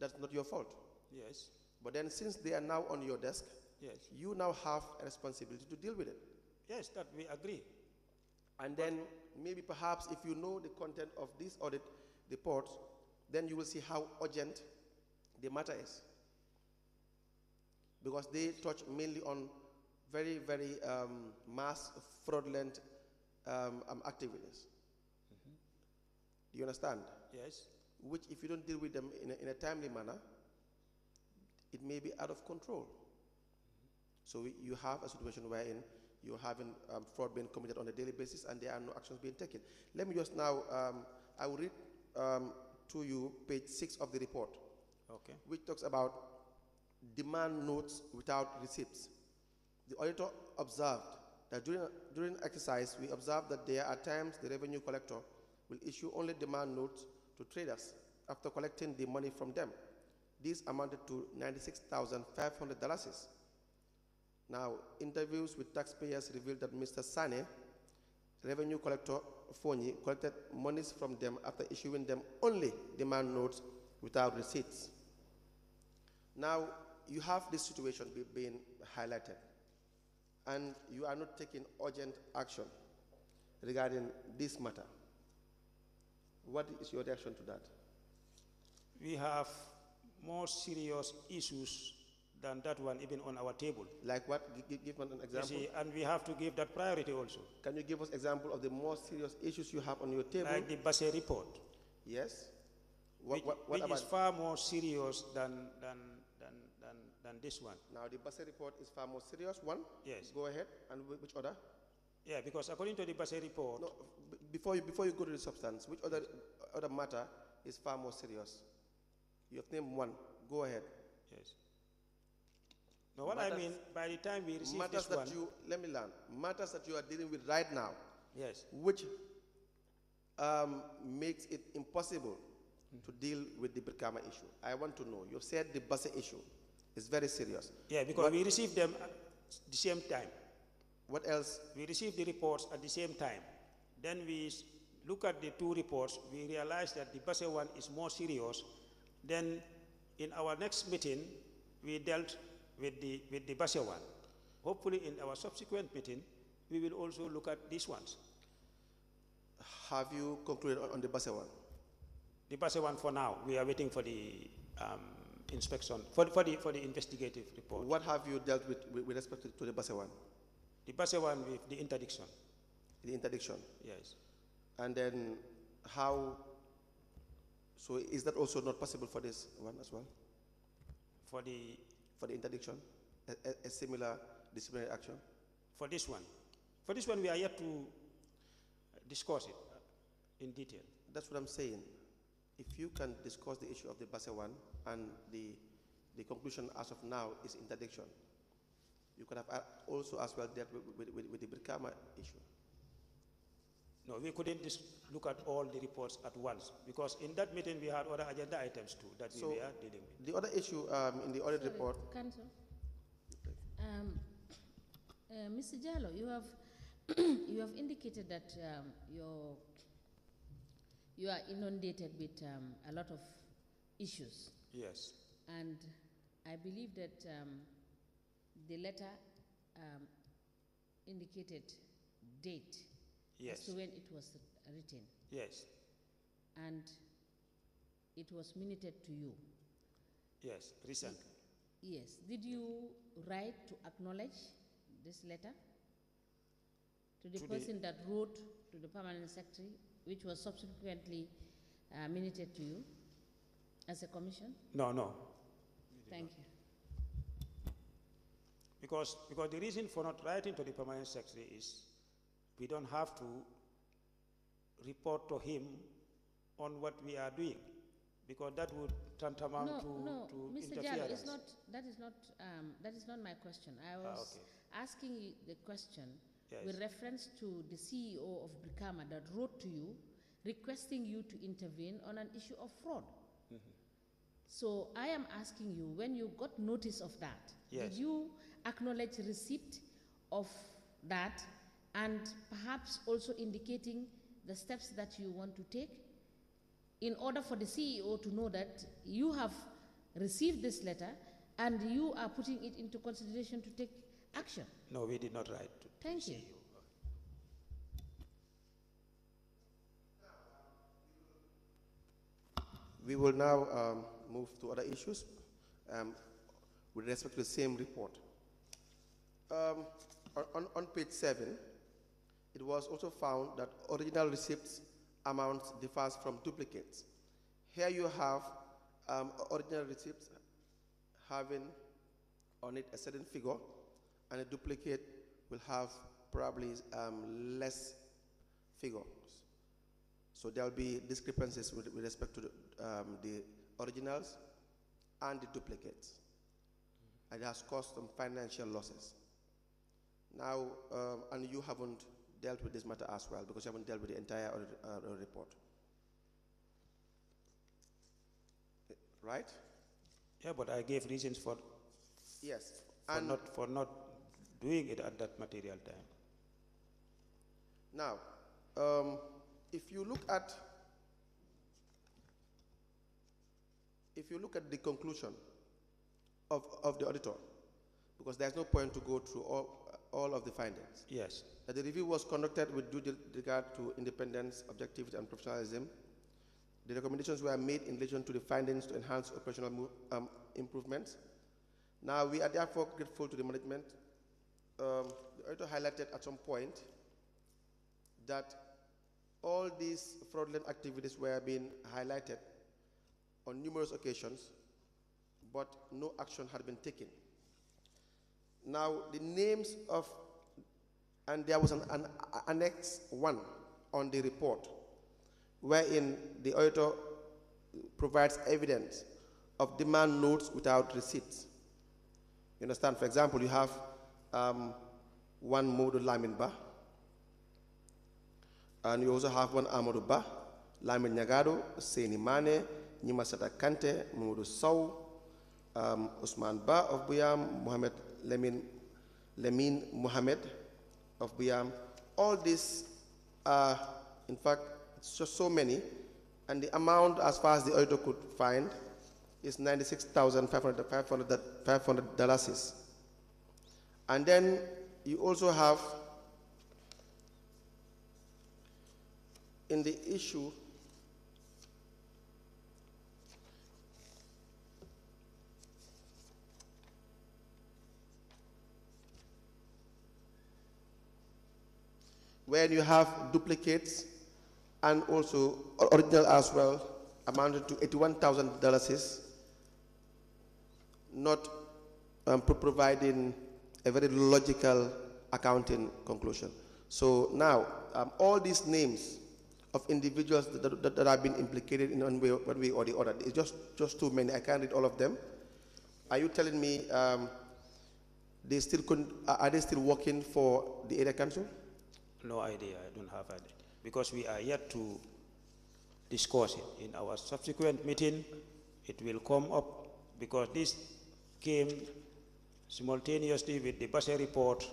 that's not your fault. Yes. But then since they are now on your desk, Yes. you now have a responsibility to deal with it. Yes, that we agree. And then maybe perhaps if you know the content of these audit reports, then you will see how urgent the matter is. Because they touch mainly on very, very mass fraudulent activities. Do you understand? Yes. Which, if you don't deal with them in a timely manner, it may be out of control. So you have a situation wherein you're having fraud being committed on a daily basis and there are no actions being taken. Let me just now, I will read to you page 6 of the report, Okay. which talks about demand notes without receipts. The auditor observed that during exercise, we observed that there are times the revenue collector will issue only demand notes to traders after collecting the money from them. These amounted to $96,500. Now, interviews with taxpayers revealed that Mr. Sane, revenue collector Fonyi, collected monies from them after issuing them only demand notes without receipts. Now, you have this situation being highlighted, and you are not taking urgent action regarding this matter. What is your reaction to that? We have more serious issues than that one even on our table. Like what? Give one an You example. see, and we have to give that priority also. Can you give us example of the more serious issues you have on your table? Like the Basse report, Yes. which What about is far more serious than this one. now? The Basse report is far more serious. One. Yes. Go ahead. And which other? Yeah, because according to the Basse report, No. Before you go to the substance, which other matter is far more serious? You have named one. Go ahead. yes. Now what I Matters- mean, by the time we receive Matters this one, that let me learn. Matters that you are dealing with right now, yes, which makes it impossible to deal with the Brikama issue. I want to know. You've said the Basse issue is very serious. yeah, because we receive them at the same time. What else? We receive the reports at the same time. Then we look at the two reports. We realize that the Basse one is more serious. Then in our next meeting, we dealt with the Basse one. Hopefully in our subsequent meeting, we will also look at these ones. Have you concluded on the Basse one? The Basse one for now, we are waiting for the inspection, for the investigative report. What have you dealt with respect to the Basse one? The Basse one with the interdiction, The interdiction. yes. And then how So is that also not possible for this one as well? For the For the interdiction, a similar disciplinary action? for this one, we are yet to discuss it in detail. That's what I'm saying. If you can discuss the issue of the Basse one and the conclusion as of now is interdiction, you could have also as well dealt with the Brikama issue. No, we couldn't look at all the reports at once because in that meeting we had other agenda items too that we were dealing with. The other issue in the audit report. Council. Mr. Jallo, you have you have indicated that you are inundated with a lot of issues. Yes. And I believe that the letter indicated date Yes. as to when it was written, Yes. and it was minuted to you. Yes. Recently. Yes. Did you write to acknowledge this letter to the person that wrote to the permanent secretary, which was subsequently minuted to you as a commission? No. Thank you. Because the reason for not writing to the permanent secretary is we don't have to report to him on what we are doing, because that would tantamount to Mr. interference. Jallo, that is not my question. I was asking you the question with reference to the CEO of Brikama that wrote to you requesting you to intervene on an issue of fraud. So I am asking you, when you got notice of that, did you acknowledge receipt of that and perhaps also indicating the steps that you want to take in order for the CEO to know that you have received this letter and you are putting it into consideration to take action? No, we did not write to Thank the you. CEO. We will now move to other issues with respect to the same report. On page 7, it was also found that original receipts amounts differs from duplicates. Here you have original receipts having on it a certain figure, and a duplicate will have probably less figures. So there will be discrepancies with respect to the originals and the duplicates. And it has caused some financial losses. Now, and you haven't dealt with this matter as well, because you haven't dealt with the entire report. Right? Yeah, but I gave reasons for Yes. for not doing it at that material time. Now, if you look at the conclusion of the auditor, because there's no point to go through all of the findings. Yes. That the review was conducted with due regard to independence, objectivity, and professionalism. The recommendations were made in relation to the findings to enhance operational improvements. Now, we are therefore grateful to the management. The auditor highlighted at some point that all these fraudulent activities were being highlighted on numerous occasions, but no action had been taken. Now, the names of, and there was an Annex 1 on the report, wherein the auditor provides evidence of demand notes without receipts. You understand? For example, you have one Modu Lamin Ba, and you also have one Amadou Ba, Lamin Nyagado, Seni Mane, Nyimasata Kante, Modu Sow, Usman Ba of Buyam, Mohamed Lemin Mohamed of Buyam. All these are, in fact, it's just so many, and the amount, as far as the auditor could find, is $96,500. And then you also have, in the issue, where you have duplicates and also original as well, amounted to $81,000 is not providing a very logical accounting conclusion. So now, all these names of individuals that have been implicated in one way or the other, it's just too many. I can't read all of them. Are you telling me are they still working for the area council? No idea, I don't have idea. Because we are yet to discuss it. In our subsequent meeting, it will come up, because this came simultaneously with the Basse report,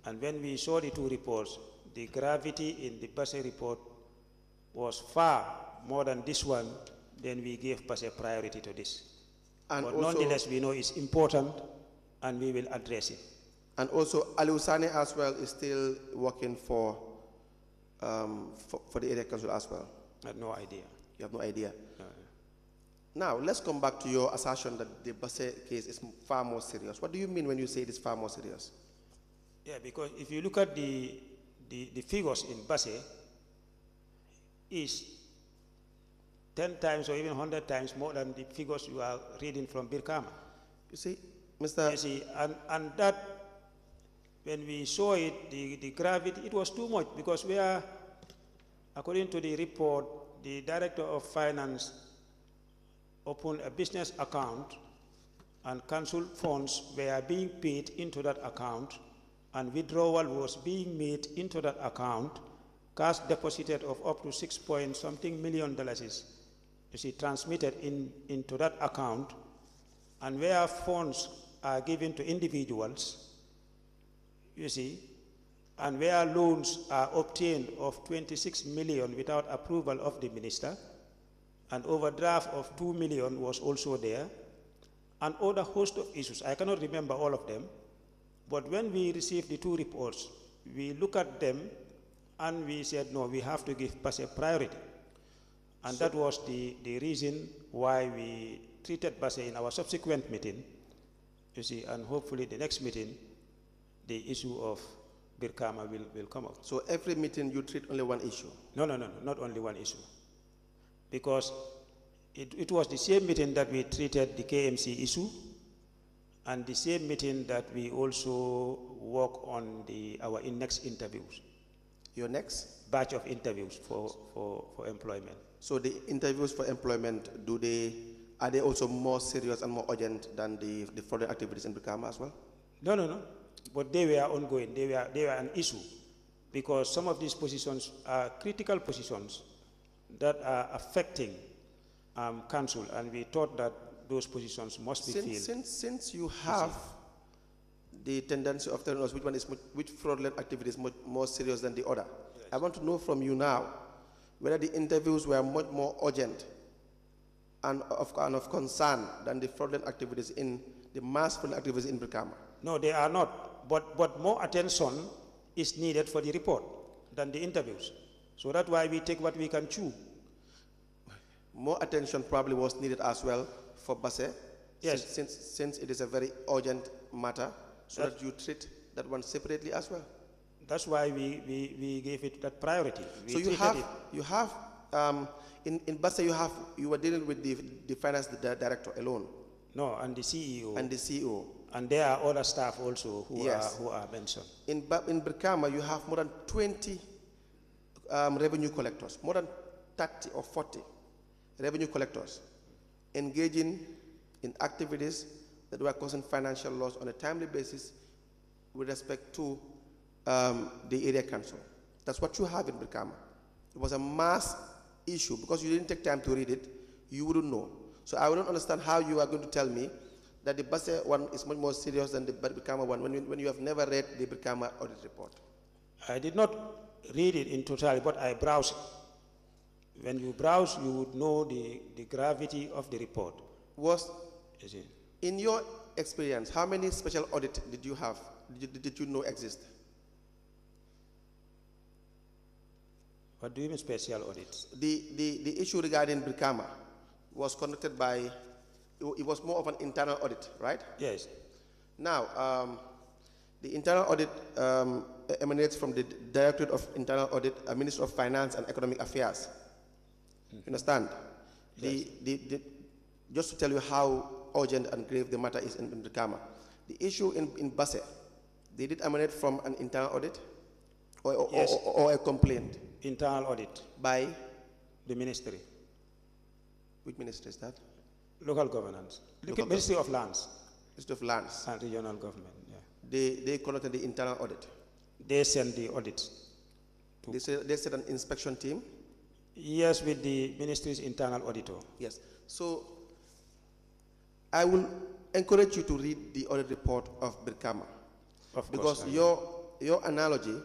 and when we saw the two reports, the gravity in the Basse report was far more than this one. Then we gave Basse priority to this. And but also, nonetheless, we know it's important, and we will address it. And also, Aliou Sane as well is still working for the area council as well. I have no idea. You have no idea. Now, let's come back to your assertion that the Basse case is far more serious. What do you mean when you say it is far more serious? Yeah, because if you look at the figures in Basse, is 10 times or even 100 times more than the figures you are reading from Birkama. You see, Mr. You see, and that, when we saw it, the gravity, it was too much, because we are, according to the report, the Director of Finance opened a business account, and council funds were being paid into that account, and withdrawal was being made into that account. Cash deposited of up to $6 million is, you see, transmitted into that account, and where funds are given to individuals, you see, and where loans are obtained of 26 million without approval of the minister, and overdraft of 2 million was also there, and other host of issues. I cannot remember all of them, but when we received the two reports, we look at them and we said, no, we have to give Basse priority. And so that was the reason why we treated Basse in our subsequent meeting, you see, and hopefully the next meeting, the issue of Birkama will come up. So every meeting you treat only one issue? No, not only one issue. Because it was the same meeting that we treated the KMC issue, and the same meeting that we also work on our next interviews. Your next? Batch of interviews for employment. So the interviews for employment, are they also more serious and more urgent than the fraudulent activities in Birkama as well? No. But they were ongoing. They were an issue, because some of these positions are critical positions that are affecting council, and we thought that those positions must be filled. Since you have the tendency of telling us which fraudulent activity is more serious than the other, yes. I want to know from you now whether the interviews were much more urgent and of concern than the fraudulent activities the mass fraudulent activities in Birkama. No, they are not. But more attention is needed for the report than the interviews. So that's why we take what we can chew. More attention probably was needed as well for Basse, yes, since it is a very urgent matter, so that you treat that one separately as well. That's why we gave it that priority. So in Basse you were dealing with the finance director alone. No, and the CEO. And the CEO. And there are other staff also who are mentioned. In Birkama, you have more than 20 revenue collectors, more than 30 or 40 revenue collectors engaging in activities that were causing financial loss on a timely basis with respect to the area council. That's what you have in Birkama. It was a mass issue. Because you didn't take time to read it, you wouldn't know. So I wouldn't understand how you are going to tell me that the Basse one is much more serious than the Birkama one when you have never read the Birkama audit report. I did not read it in totality, but I browsed it. When you browse, you would know the gravity of the report. In your experience, how many special audits did you have? Did you know exist? What do you mean special audits? The issue regarding Birkama was conducted by, it was more of an internal audit, right? Yes. Now, the internal audit emanates from the Directorate of Internal Audit, Ministry of Finance and Economic Affairs. You understand? Just to tell you how urgent and grave the matter is in Brikama, the issue in Basse, did it emanate from an internal audit Yes. or a complaint Internal audit, by, the ministry, which ministry is that? local governance, Local Ministry of Lands Ministry of Lands. and Regional Government. Yeah. They conducted the internal audit. They send the audits. They said an inspection team. Yes, with the ministry's internal auditor. Yes. So I will encourage you to read the audit report of Brikama, Of because course. your analogy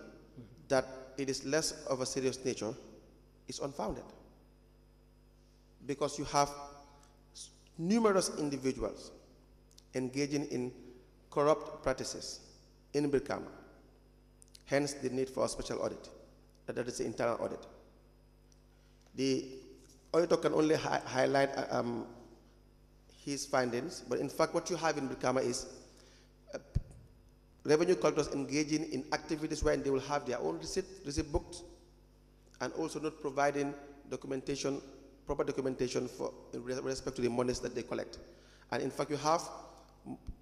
that it is less of a serious nature is unfounded, because you have numerous individuals engaging in corrupt practices in Brikama, hence the need for a special audit. That is the internal audit. The auditor can only highlight his findings, but in fact what you have in Brikama is revenue collectors engaging in activities where they will have their own receipt books, and also not providing documentation, proper documentation for in respect to the monies that they collect. And in fact, you have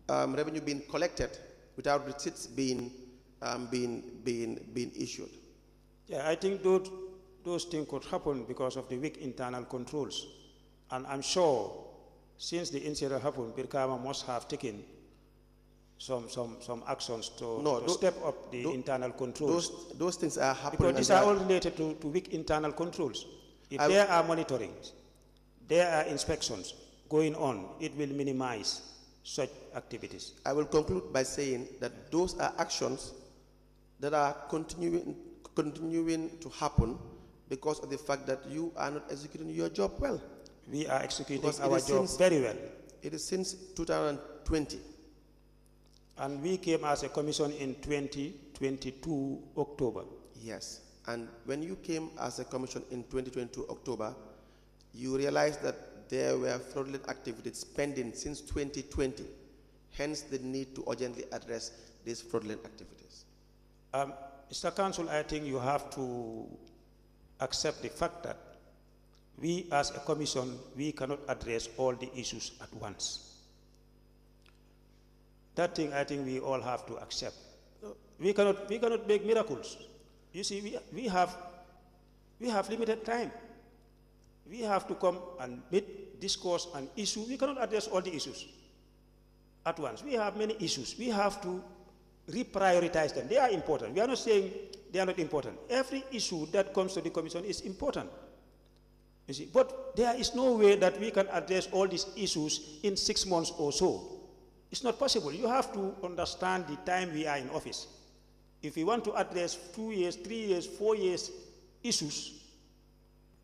revenue being collected without receipts being issued. Yeah, I think those things could happen because of the weak internal controls. And I'm sure since the incident happened, Brikama must have taken some actions to step up the internal controls. Those things are happening. Because these are all related to weak internal controls. If there are monitorings, there are inspections going on, it will minimize such activities. I will conclude by saying that those are actions that are continuing to happen because of the fact that you are not executing your job well. We are executing Because our job very well. It is since 2020. And we came as a commission in 2022 October. Yes. And when you came as a commission in 2022 October, you realized that there were fraudulent activities pending since 2020. Hence the need to urgently address these fraudulent activities. Mr. Counsel, I think you have to accept the fact that we as a commission, we cannot address all the issues at once. That thing I think we all have to accept. We cannot make miracles. You see, we have limited time. We have to come and meet, discuss an issue. We cannot address all the issues at once. We have many issues. We have to reprioritize them. They are important. We are not saying they are not important. Every issue that comes to the commission is important. You see, but there is no way that we can address all these issues in 6 months or so. It's not possible. You have to understand the time we are in office. If we want to address 2 years, 3 years, 4 years issues,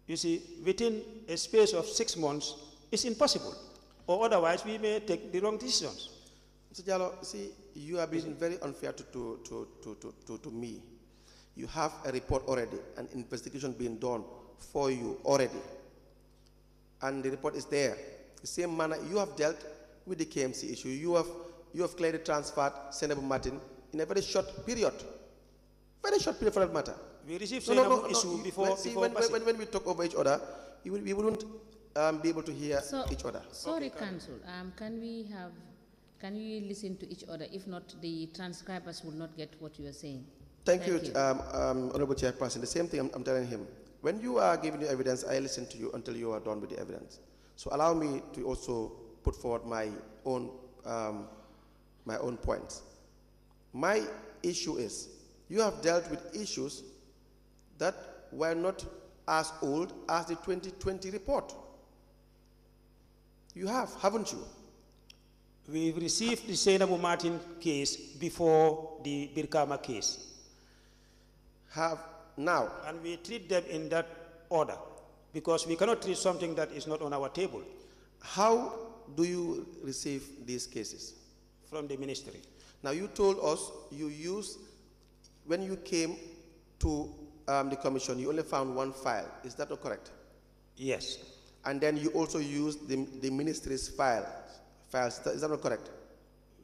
you see, within a space of 6 months, it's impossible. Or otherwise, we may take the wrong decisions. Mr. Jallo, see, you are being very unfair to me. You have a report already, an investigation being done for you already. And the report is there. The same manner you have dealt with the KMC issue. You have clearly transferred Senator Martin in a very short period. Very short period for that matter. We received Senator issue before. When we talk over each other, we wouldn't be able to hear each other. Sorry, Counsel. Can we listen to each other? If not, the transcribers will not get what you are saying. Thank you. Honorable Chairperson. The same thing I'm telling him. When you are giving your evidence, I listen to you until you are done with the evidence. So allow me to also put forward my own points. My issue is, you have dealt with issues that were not as old as the 2020 report. You have, haven't you? We've received the Senator Martin case before the Brikama case. Have now. And we treat them in that order, because we cannot treat something that is not on our table. How do you receive these cases? From the ministry. Now you told us you used, when you came to the commission, you only found one file. Is that not correct? Yes. And then you also used the ministry's files. Is that not correct?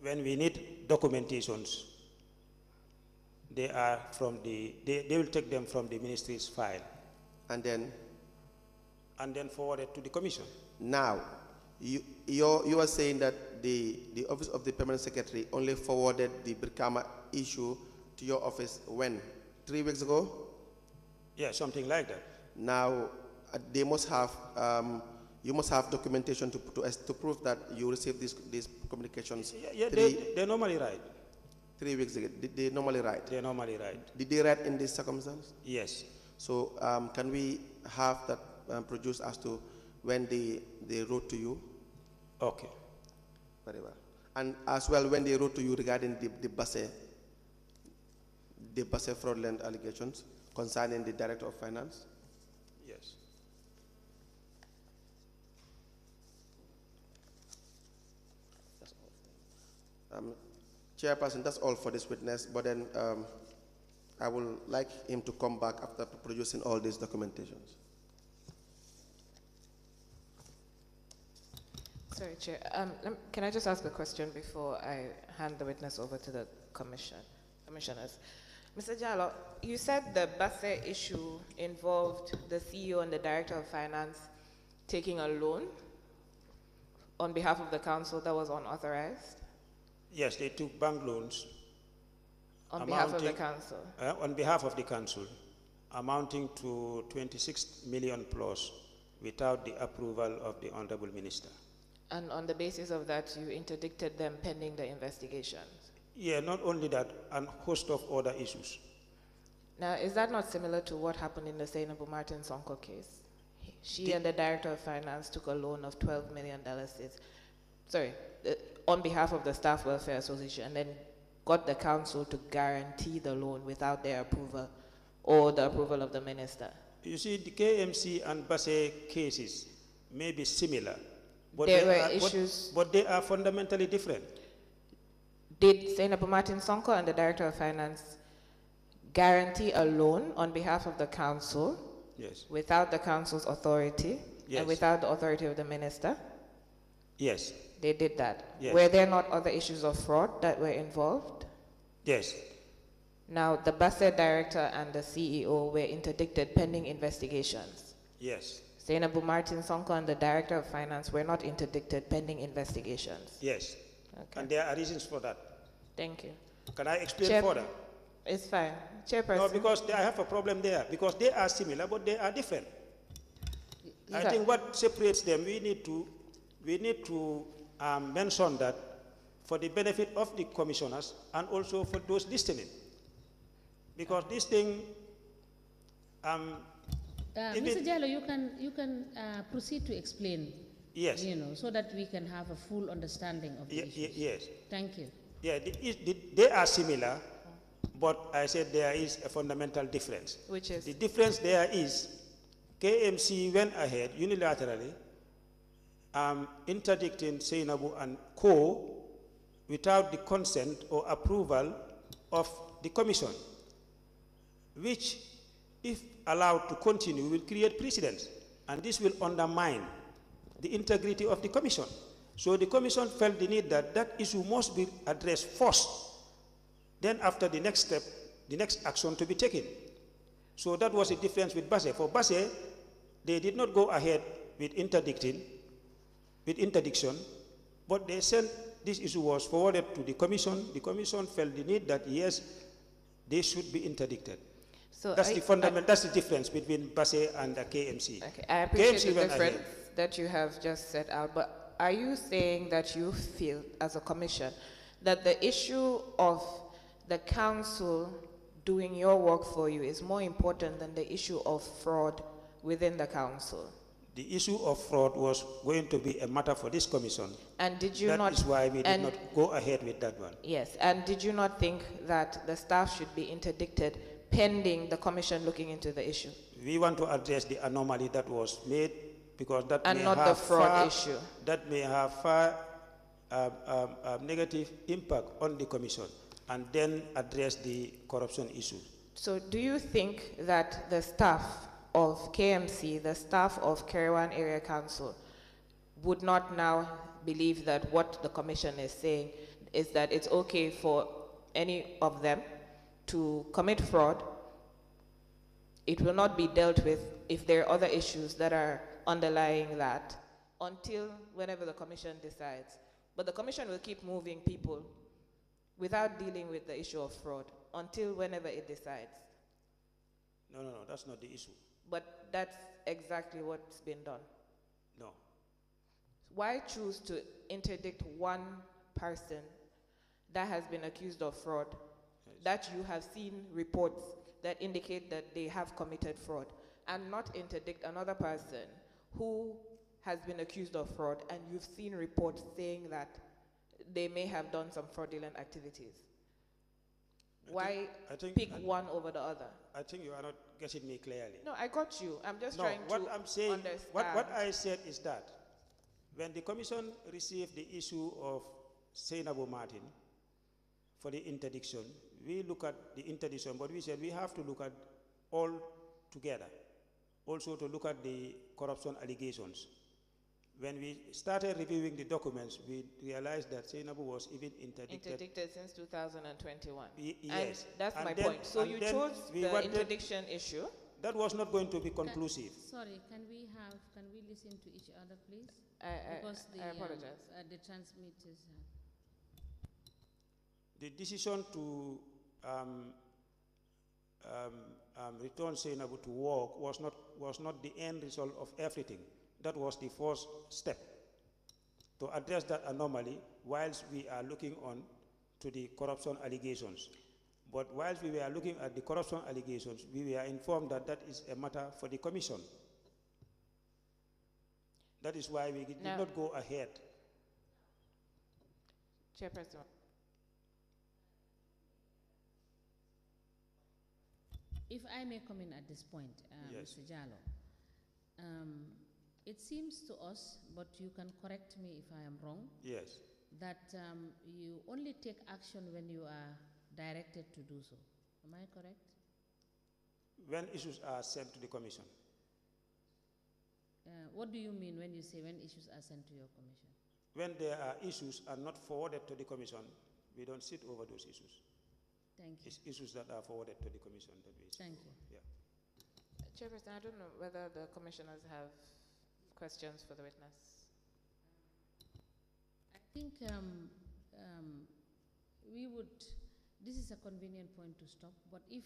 When we need documentations, they are from they will take them from the ministry's file. And then? and then forwarded to the commission. Now, you are saying that the office of the permanent secretary only forwarded the Brikama issue to your office when? 3 weeks ago? Yeah, something like that. Now, they must have, you must have documentation to prove that you received these communications. Yeah, they normally write. 3 weeks ago. Did they normally write? They normally write. Did they write in this circumstance? Yes. So can we have that produced as to when they wrote to you? Okay. Very well. And as well, when they wrote to you regarding the Basse fraudulent allegations concerning the Director of Finance? Yes. That's all. Chairperson, that's all for this witness, but then I would like him to come back after producing all these documentations. Sorry, Chair. Can I just ask a question before I hand the witness over to the commissioners? Mr. Jallo, you said the Basse issue involved the CEO and the Director of Finance taking a loan on behalf of the council that was unauthorized? Yes, they took bank loans. On behalf of the council? On behalf of the council, amounting to 26 million plus without the approval of the Honorable Minister. And on the basis of that, you interdicted them pending the investigations? Yeah, not only that, a host of other issues. Now, is that not similar to what happened in the Senabu Martin Sonko case? She and the Director of Finance took a loan of $12 million, on behalf of the Staff Welfare Association, and then got the council to guarantee the loan without their approval or the approval of the minister. You see, the KMC and Basse cases may be similar, but There were issues. But they are fundamentally different. Did Senabu Martin Sonko and the Director of Finance guarantee a loan on behalf of the council? Yes. Without the council's authority? Yes. And without the authority of the minister? Yes. They did that. Yes. Were there not other issues of fraud that were involved? Yes. Now, the Basse director and the CEO were interdicted pending investigations. Yes. Senabu Martin Sonko and the Director of Finance were not interdicted pending investigations. Yes. Okay. And there are reasons for that. Thank you. Can I explain Chair- further? It's fine. Chairperson. No, because I have a problem there. Because they are similar, but they are different. I think what separates them, we need to mention that for the benefit of the commissioners and also for those listening. Because this thing, Mr. Jallo, you can proceed to explain. Yes. So that we can have a full understanding of the issues. Yes. Thank you. Yeah, they are similar, but I said there is a fundamental difference. Which is? The difference there is KMC went ahead unilaterally interdicting Senabu and Co. without the consent or approval of the commission, which, if allowed to continue, will create precedents, and this will undermine the integrity of the commission. So the commission felt the need that that issue must be addressed first, then after the next step, the next action to be taken. So that was the difference with Basse. For Basse, they did not go ahead with interdiction, but they sent this issue was forwarded to the commission. The commission felt the need that yes, they should be interdicted. So that's that's the difference between Basse and the KMC. Okay, I appreciate KMC the went difference ahead. that you have just set out, but are you saying that you feel, as a commission, that the issue of the council doing your work for you is more important than the issue of fraud within the council? The issue of fraud was going to be a matter for this commission. And did you That not? is why we did not go ahead with that one. Yes, and did you not think that the staff should be interdicted pending the commission looking into the issue? We want to address the anomaly that was made because that And may not have the fraud far, issue. That may have far negative impact on the commission, and then address the corruption issue. So do you think that the staff of KMC, the staff of Kerewan Area Council, would not now believe that what the commission is saying is that it's okay for any of them to commit fraud? It will not be dealt with if there are other issues that are underlying that until whenever the commission decides. But the commission will keep moving people without dealing with the issue of fraud until whenever it decides. No, that's not the issue. But that's exactly what's been done. No. Why choose to interdict one person that has been accused of fraud, that you have seen reports that indicate that they have committed fraud, and not interdict another person who has been accused of fraud and you've seen reports saying that they may have done some fraudulent activities? Why pick one over the other? I think you are not getting me clearly. No, I got you. I'm just No, trying what to I'm saying, understand. what I said is that when the commission received the issue of Seynabou Martin for the interdiction, we look at the interdiction, but we said we have to look at all together. Also to look at the corruption allegations. When we started reviewing the documents, we realized that Seynabou was even Interdicted since 2021. Yes. And that's And my then- point. So and you then chose we the wanted- interdiction issue. That was not going to be conclusive. Sorry, can we listen to each other, please? Because I apologize. the transmit is. The decision to return Seynabou to work was not the end result of everything. That was the first step to address that anomaly whilst we are looking on to the corruption allegations. But whilst we were looking at the corruption allegations, we were informed that that is a matter for the commission. That is why we did not go ahead. Chairperson. If I may come in at this point, Yes. Mr. Jallo, it seems to us, but you can correct me if I am wrong, Yes. that you only take action when you are directed to do so. Am I correct? When issues are sent to the commission. What do you mean when you say when issues are sent to your commission? When there are issues and not forwarded to the commission, we don't sit over those issues. Thank you. It's issues that are forwarded to the commission that we sit Thank over. you. Yeah. Chairperson, I don't know whether the commissioners have questions for the witness. I think we would, this is a convenient point to stop, but if,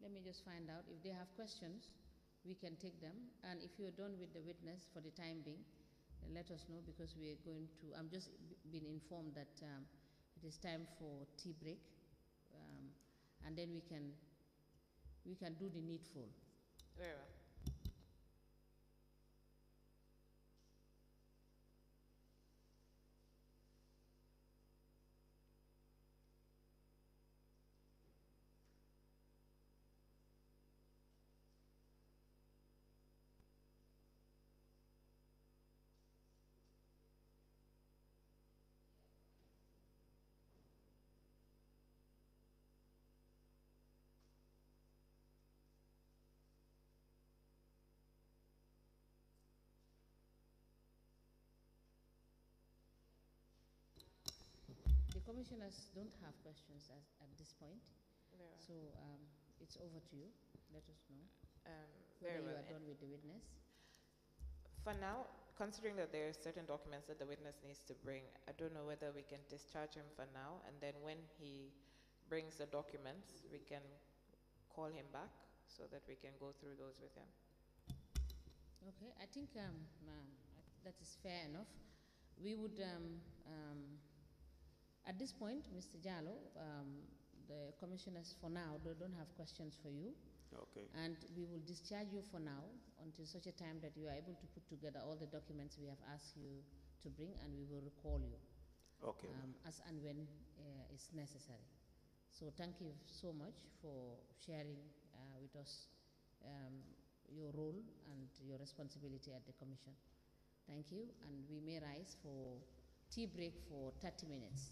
let me just find out, if they have questions, we can take them. And if you're done with the witness for the time being, then let us know, because we are going to, I'm just been informed that it is time for tea break. And then we can do the needful. Very well. The commissioners don't have questions at this point, Very well. so it's over to you. Let us know Very whether you well. are done with the witness. For now, considering that there are certain documents that the witness needs to bring, I don't know whether we can discharge him for now, and then when he brings the documents, we can call him back so that we can go through those with him. Okay, I think that is fair enough. We would, at this point, Mr. Jallo, the commissioners for now, they don't have questions for you. Okay. And we will discharge you for now until such a time that you are able to put together all the documents we have asked you to bring, and we will recall you Okay. as and when is necessary. So thank you so much for sharing with us your role and your responsibility at the Commission. Thank you, and we may rise for tea break for 30 minutes.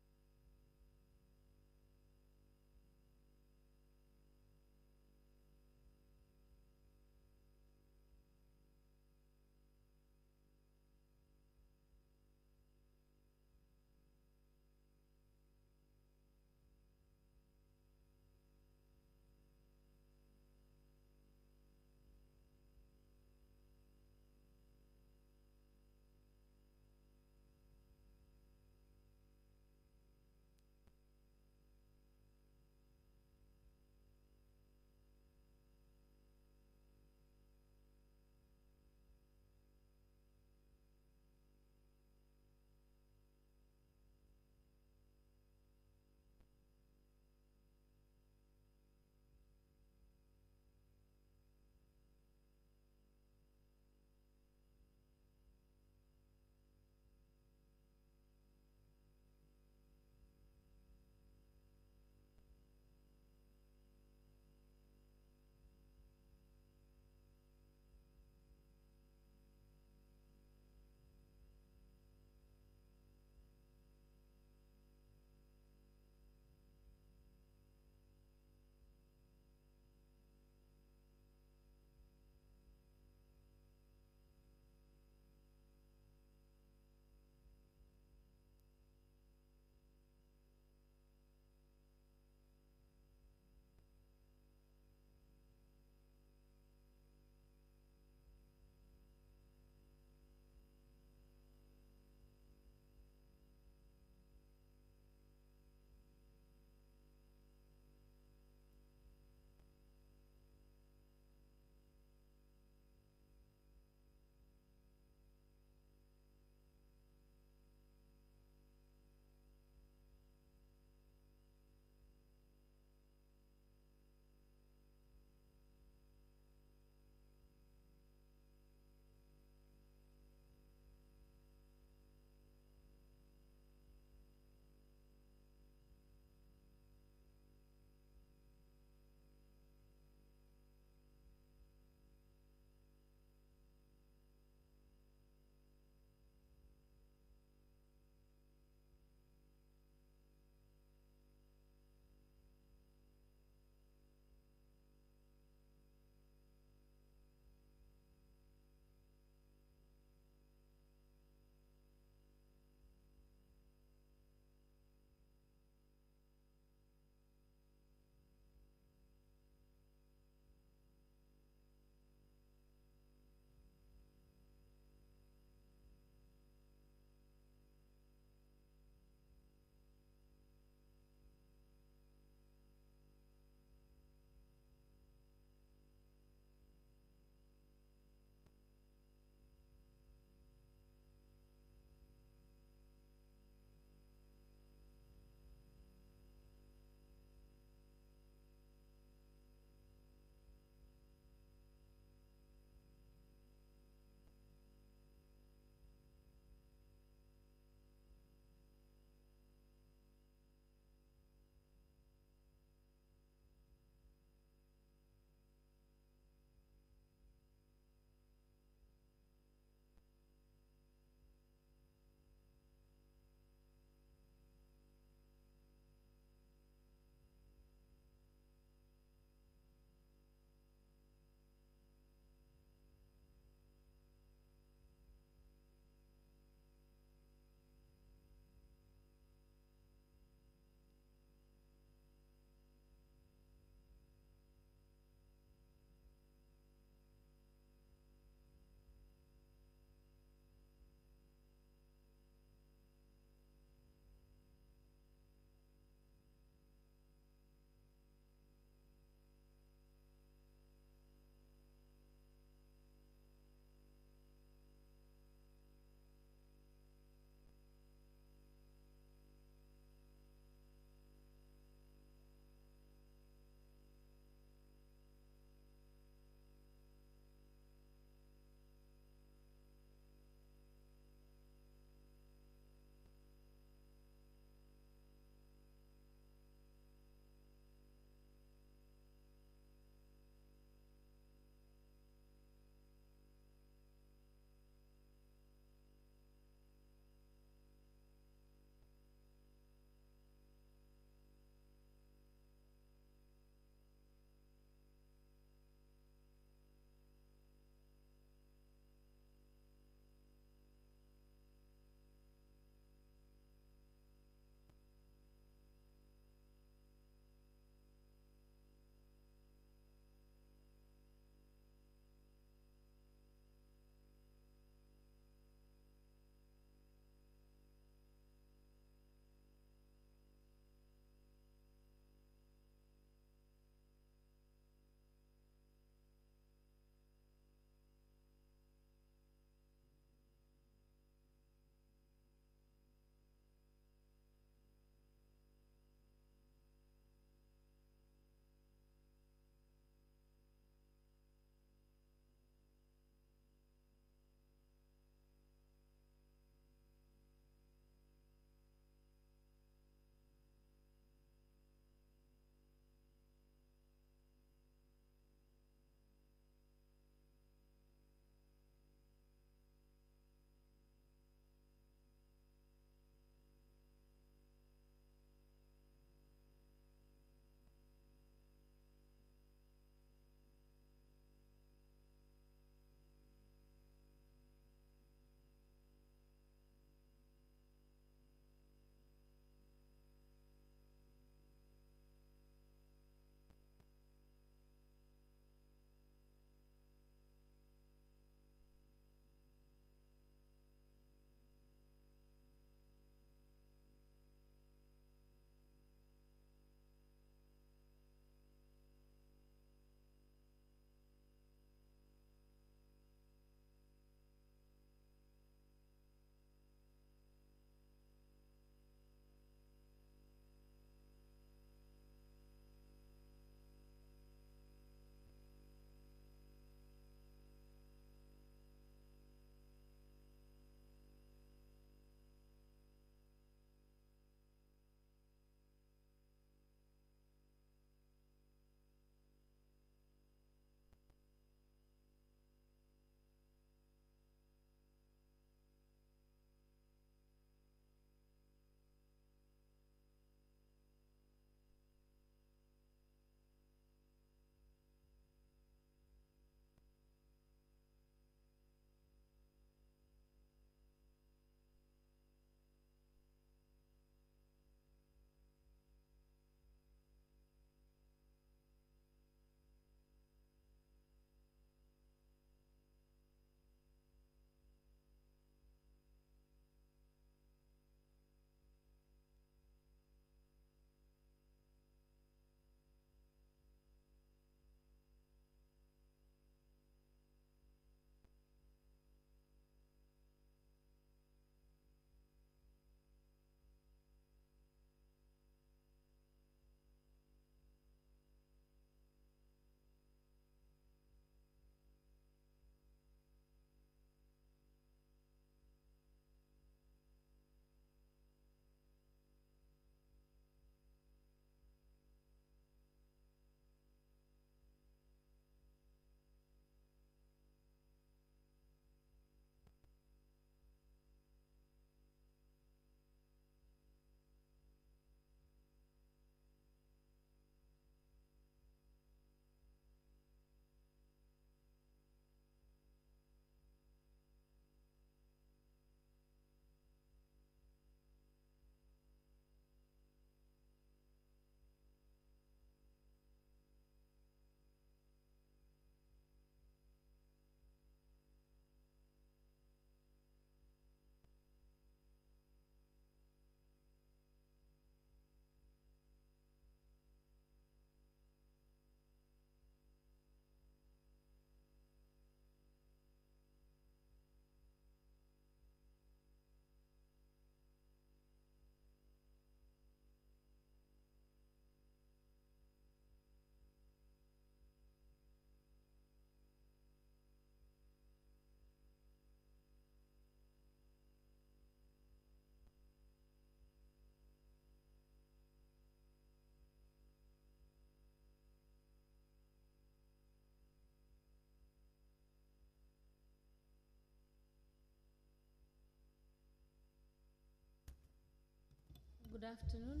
Good afternoon.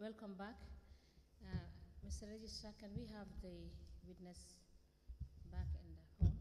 Welcome back. Mr. Registrar, can we have the witness back in the hall?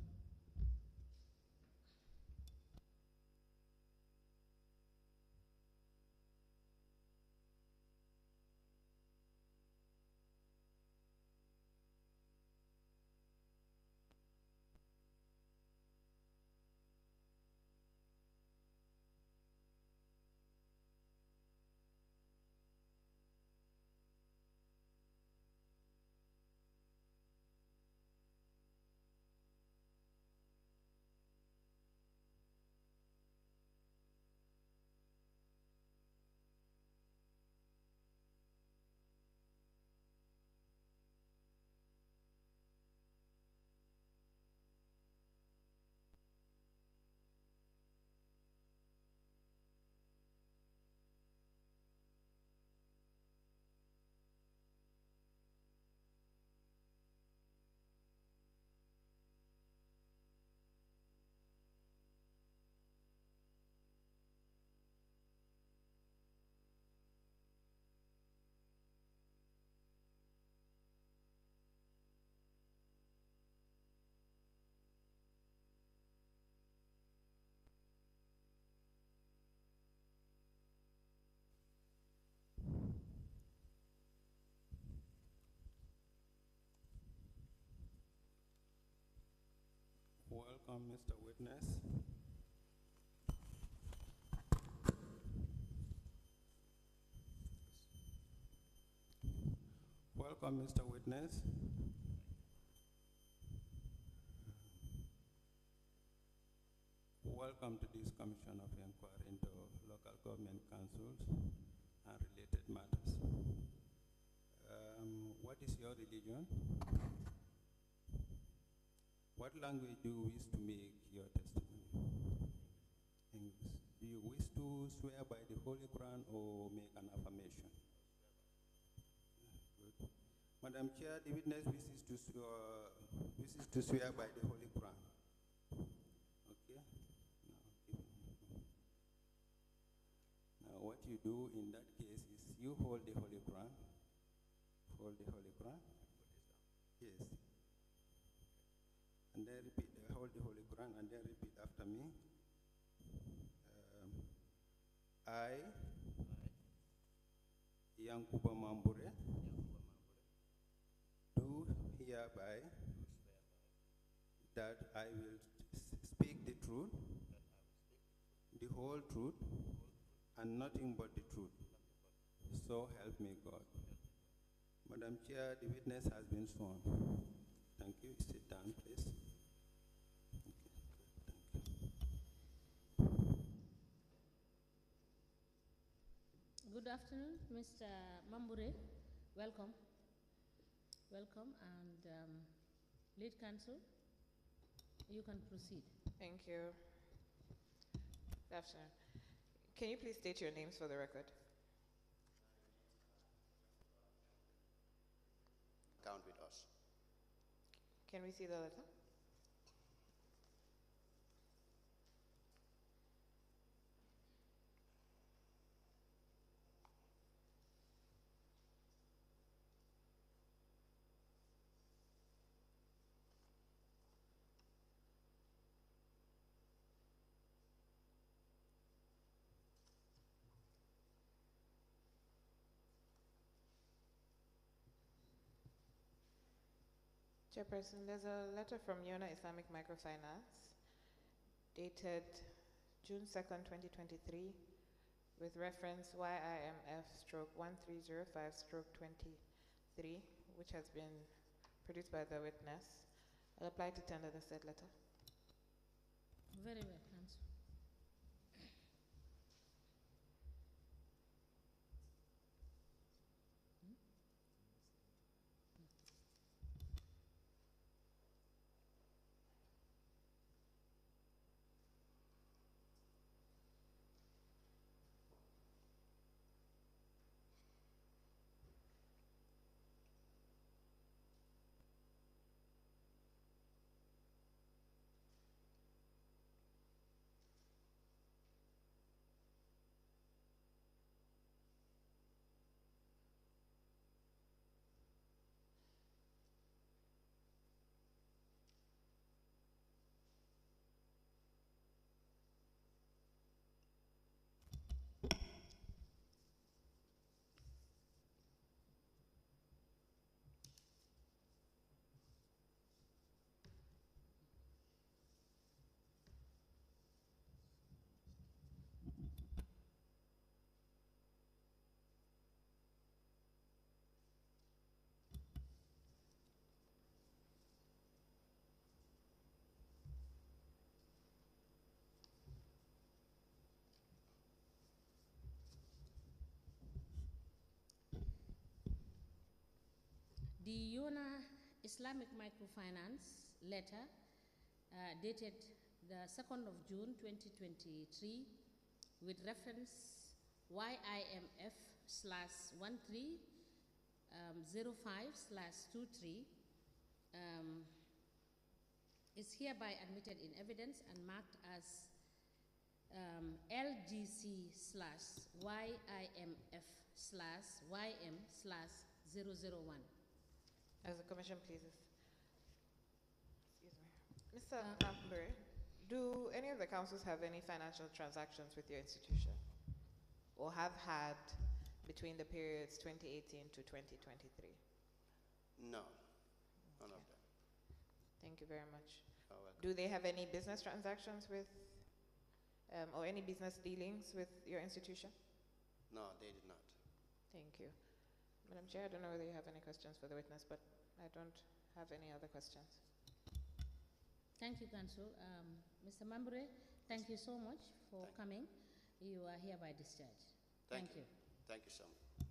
Welcome, Mr. Witness. Welcome, Mr. Witness. Welcome to this Commission of Inquiry into Local Government Councils and related matters. What is your religion? What language do you wish to make your testimony? English. Do you wish to swear by the Holy Quran or make an affirmation? Good. Madam Chair, the witness wishes to swear by the Holy Quran. Okay. Now, what you do in that case is you hold the Holy Quran. Hold the Holy Quran. Yes. And then repeat, hold the Holy Quran and then repeat after me. I, Yankuba Mambure, do hereby that I will speak the truth, the whole truth, and nothing but the truth. So help me God. Madam Chair, the witness has been sworn. Thank you. Sit down, please. Good afternoon, Mr. Mambure. Welcome. Welcome, and lead counsel, you can proceed. Thank you. Good afternoon. Can you please state your names for the record? Count with us. Can we see the letter? Chairperson, there's a letter from Yona Islamic Microfinance dated June 2nd, 2023 with reference YIMF/1305/23, which has been produced by the witness. I'll apply to tender the said letter. Very well, counsel. The Yona Islamic Microfinance letter dated the 2nd of June 2023 with reference YIMF /1305/23 is hereby admitted in evidence and marked as LGC/YIMF/YM/001. As the Commission pleases. Excuse me. Mr. Ambre, do any of the councils have any financial transactions with your institution? Or have had between the periods 2018 to 2023? No, none of them. Thank you very much. You're welcome. Do they have any business transactions with, or any business dealings with your institution? No, they did not. Thank you. Madam Chair, I don't know whether you have any questions for the witness, but I don't have any other questions. Thank you, Council. Mr. Mambure, thank you so much for coming. You are hereby discharged. Thank you. Thank you so much.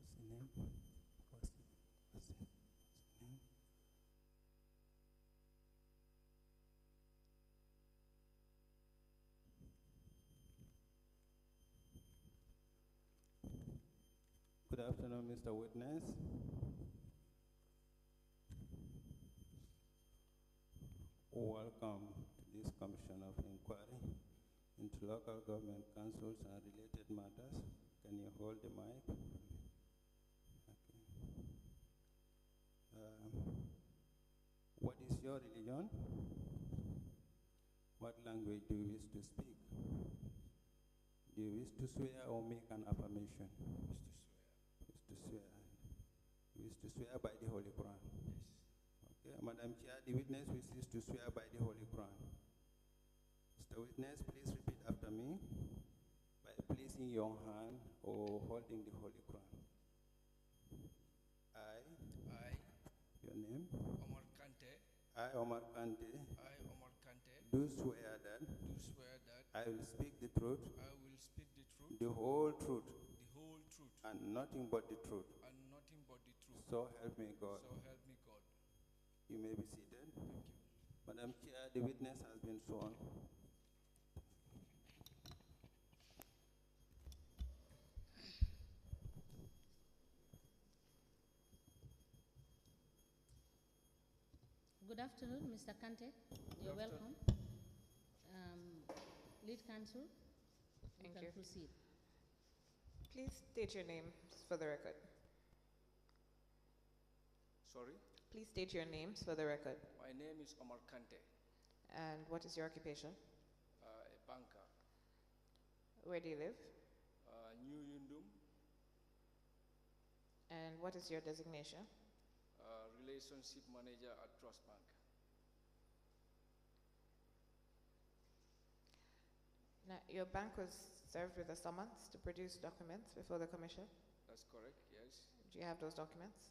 What's the name? What's the name? Good afternoon, Mr. Witness. Welcome to this Commission of Inquiry into Local Government Councils and Related Matters. Can you hold the mic? Okay. What is your religion? What language do you wish to speak? Do you wish to swear or make an affirmation? Wish to swear. You wish to swear by the Holy Quran? Yes. Okay, Madam Chair, the witness wishes to swear by the Holy Quran. Mr. Witness, please repeat after me by placing your hand or holding the Holy Quran. I, your name? Omar Kante, I, Omar Kante, do swear that I will speak the truth, the whole truth, and nothing but the truth. So help me God. You may be seated. Thank you. Madam Chair, the witness has been sworn. Good afternoon, Mr. Kante. You're welcome. Lead Counsel, you Thank can you. proceed. Please state your name for the record. Sorry, Please state your names for the record. my name is Omar Kante, And what is your occupation? a banker, Where do you live? New Yundum, And what is your designation? relationship manager at Trust Bank. Now, your bank was served with a summons to produce documents before the commission. That's correct, yes. Do you have those documents?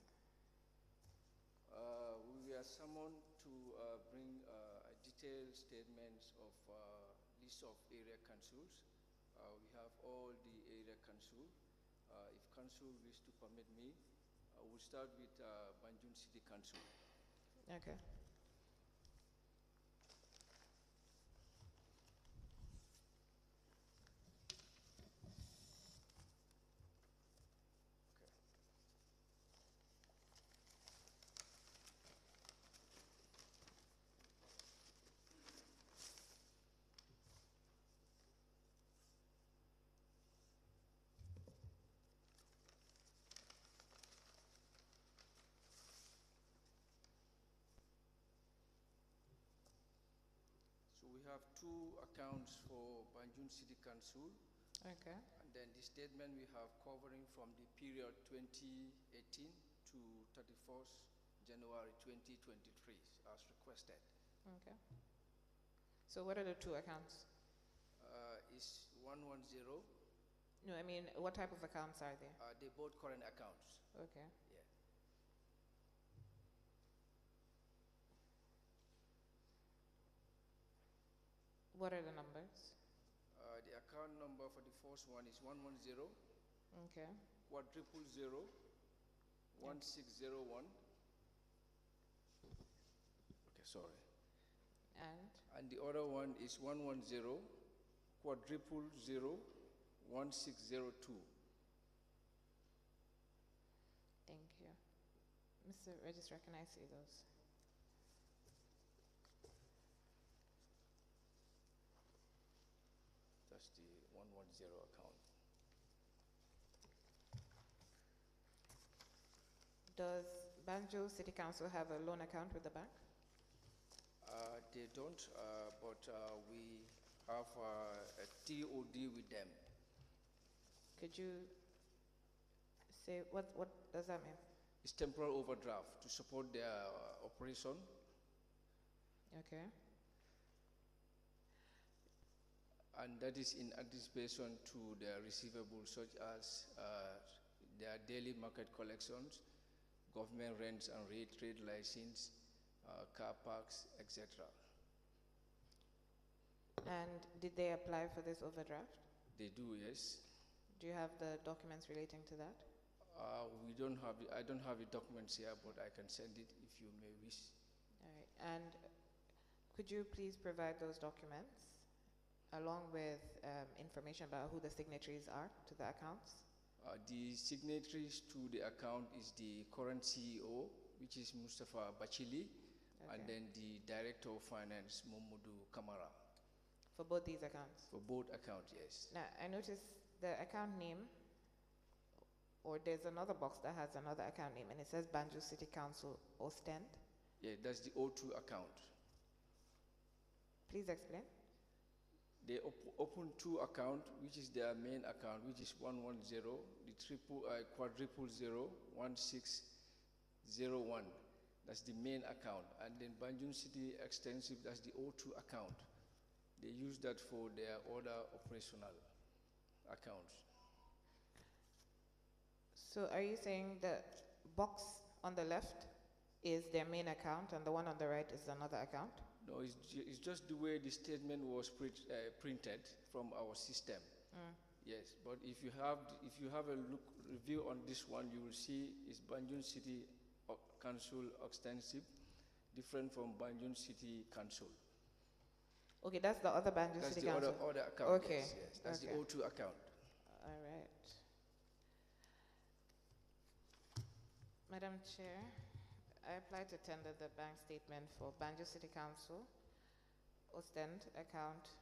We were summoned to bring a detailed statements of list of area councils. We have all the area council. If council wish to permit me, we'll start with Banjul City Council. Okay. we have two accounts for Banjul City Council, Okay. and then the statement we have covering from the period 2018 to 31st January 2023 as requested. Okay. So what are the two accounts? Is 110, No, I mean, what type of accounts are they? they both current accounts. Okay. Yeah. What are the numbers? The account number for the first one is 110 Okay. quadruple 0 1601. Okay, sorry. And And the other one is 110 quadruple 0 1602. thank you. Mr. Registrar, can I see those? That's the 110 account. Does Banjul City Council have a loan account with the bank? They don't, but we have a TOD with them. Could you say what does that mean? It's temporal overdraft to support their operation. Okay. And that is in anticipation to their receivables, such as their daily market collections, government rents and trade license, car parks, etc. And did they apply for this overdraft? They do, yes. Do you have the documents relating to that? We don't have. I don't have the documents here, but I can send it if you may wish. All right. And could you please provide those documents along with information about who the signatories are to the accounts? The signatories to the account is the current CEO, which is Mustafa Bachili, and Okay. then the Director of Finance, Momodu Kamara, For both these accounts? for both accounts, yes. Now, I noticed the account name, or there's another box that has another account name, and it says Banjul City Council Ostend. Yeah, that's the O2 account. Please explain. They open two accounts, which is their main account, which is 110, the quadruple 0 1601. That's the main account. And then Banjul City Extensive, that's the O2 account. They use that for their other operational accounts. So are you saying the box on the left is their main account and the one on the right is another account? No, it's just the way the statement was printed from our system. Yes, but if you have a review on this one, you will see it's Banjul City Council Extensive, different from Banjul City Council. Okay, that's the other Banjul That's City the Council. other account. Okay, Yes, yes. That's okay. the O2 account. All right. Madam Chair, I applied to tender the bank statement for Banjul City Council, Ostend account,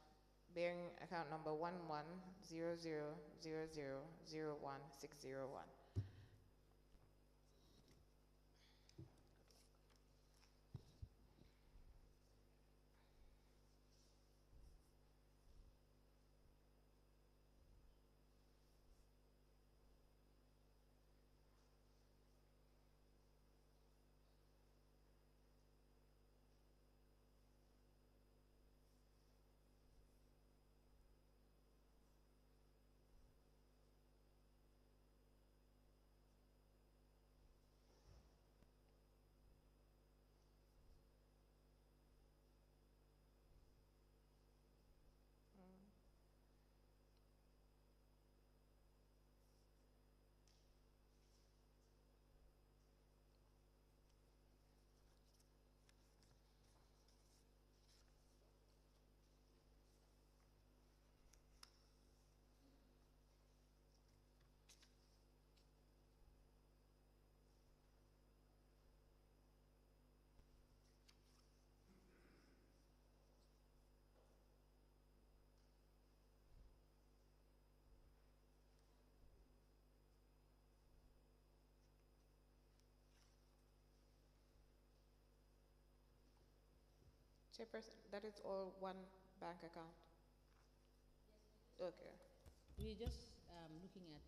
bearing account number 1100000161. Chairperson, that is all one bank account? Okay. We're just looking at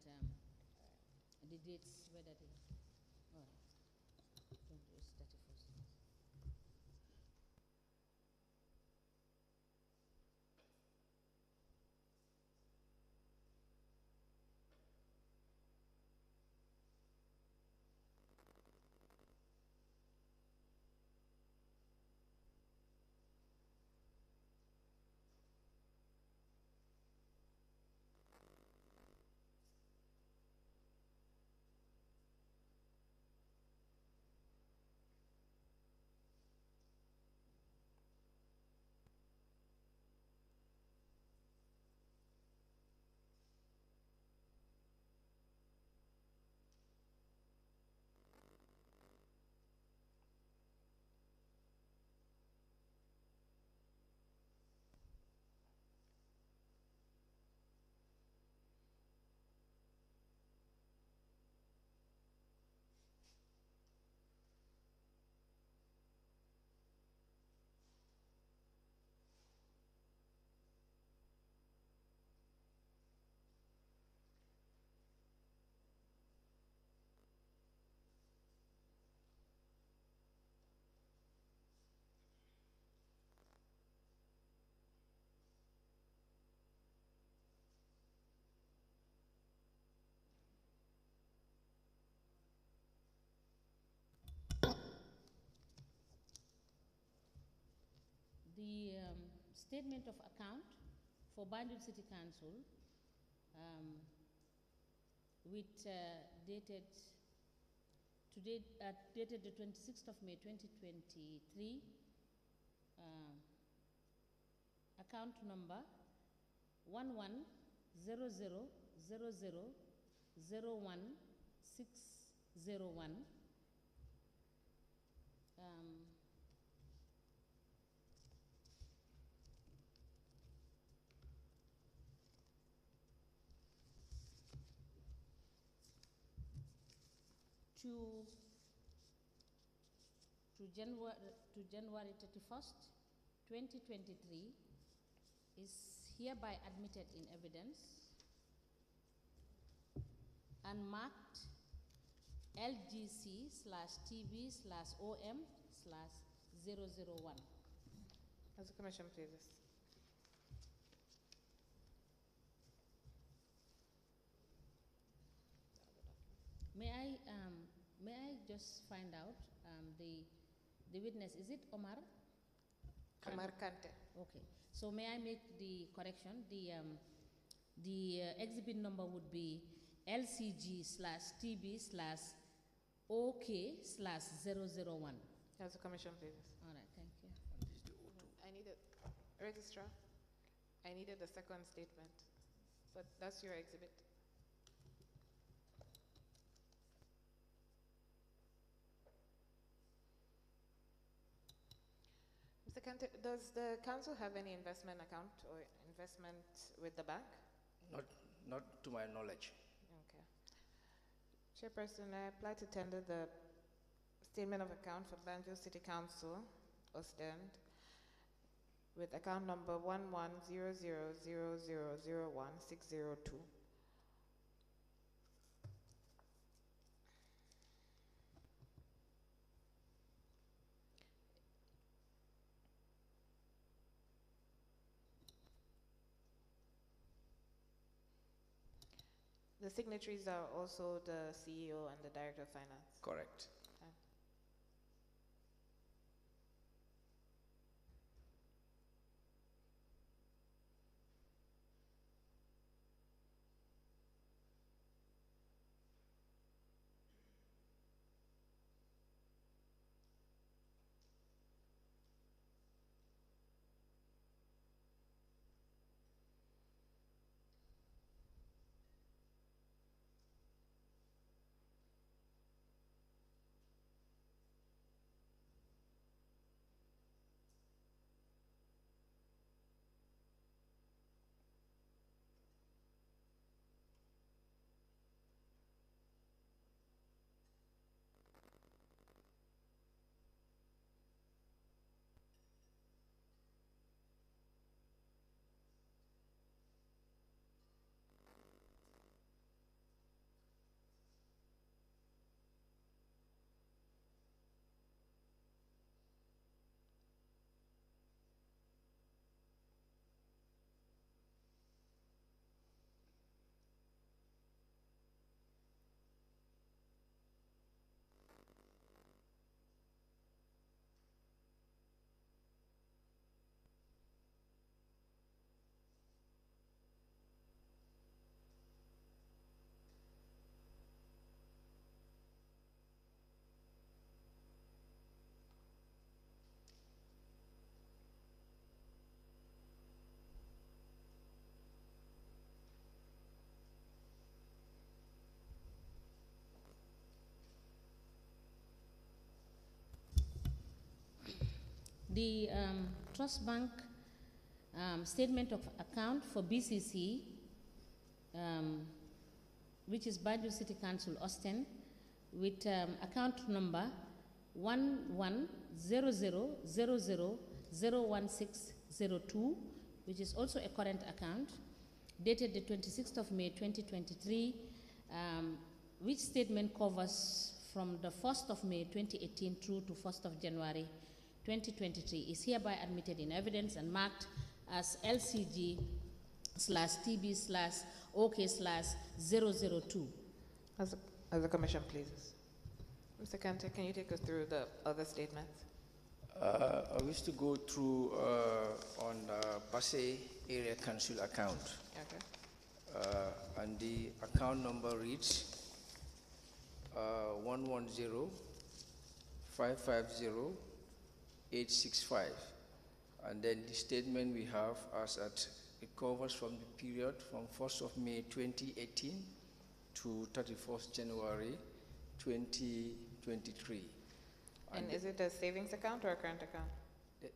the dates, whether they, all right, 31st. The statement of account for Banjul City Council, with dated today, dated the 26th of May 2023, account number 11000001 to January 31st, 2023 is hereby admitted in evidence and marked LGC/TB/OM/001. As a commission, please. May I just find out the witness? Is it Omar? Omar Kante. Okay. So may I make the correction? The exhibit number would be LCG/TB/OK/001. As a commission, please. All right. Thank you. I needed, registrar, I needed the second statement, but that's your exhibit. Mr. Kante, does the council have any investment account or investment with the bank? Not to my knowledge. Okay. Chairperson, I apply to tender the statement of account for Banjul City Council, Ostend, with account number 11000001,602. The signatories are also the CEO and the Director of Finance. Correct. The Trust Bank statement of account for BCC, which is Banjul City Council, Austin, with account number 1100001602, which is also a current account, dated the 26th of May 2023, which statement covers from the 1st of May 2018 through to 1st of January 2023, is hereby admitted in evidence and marked as LCG/TB/OK/002. As the Commission pleases. Mr. Kante, can you take us through the other statements? I wish to go through on Basse Area Council account. Okay. And the account number reads 110-550-865. And then the statement we have as at it covers from the period from 1st of May 2018 to 31st January 2023. And is it a savings account or a current account?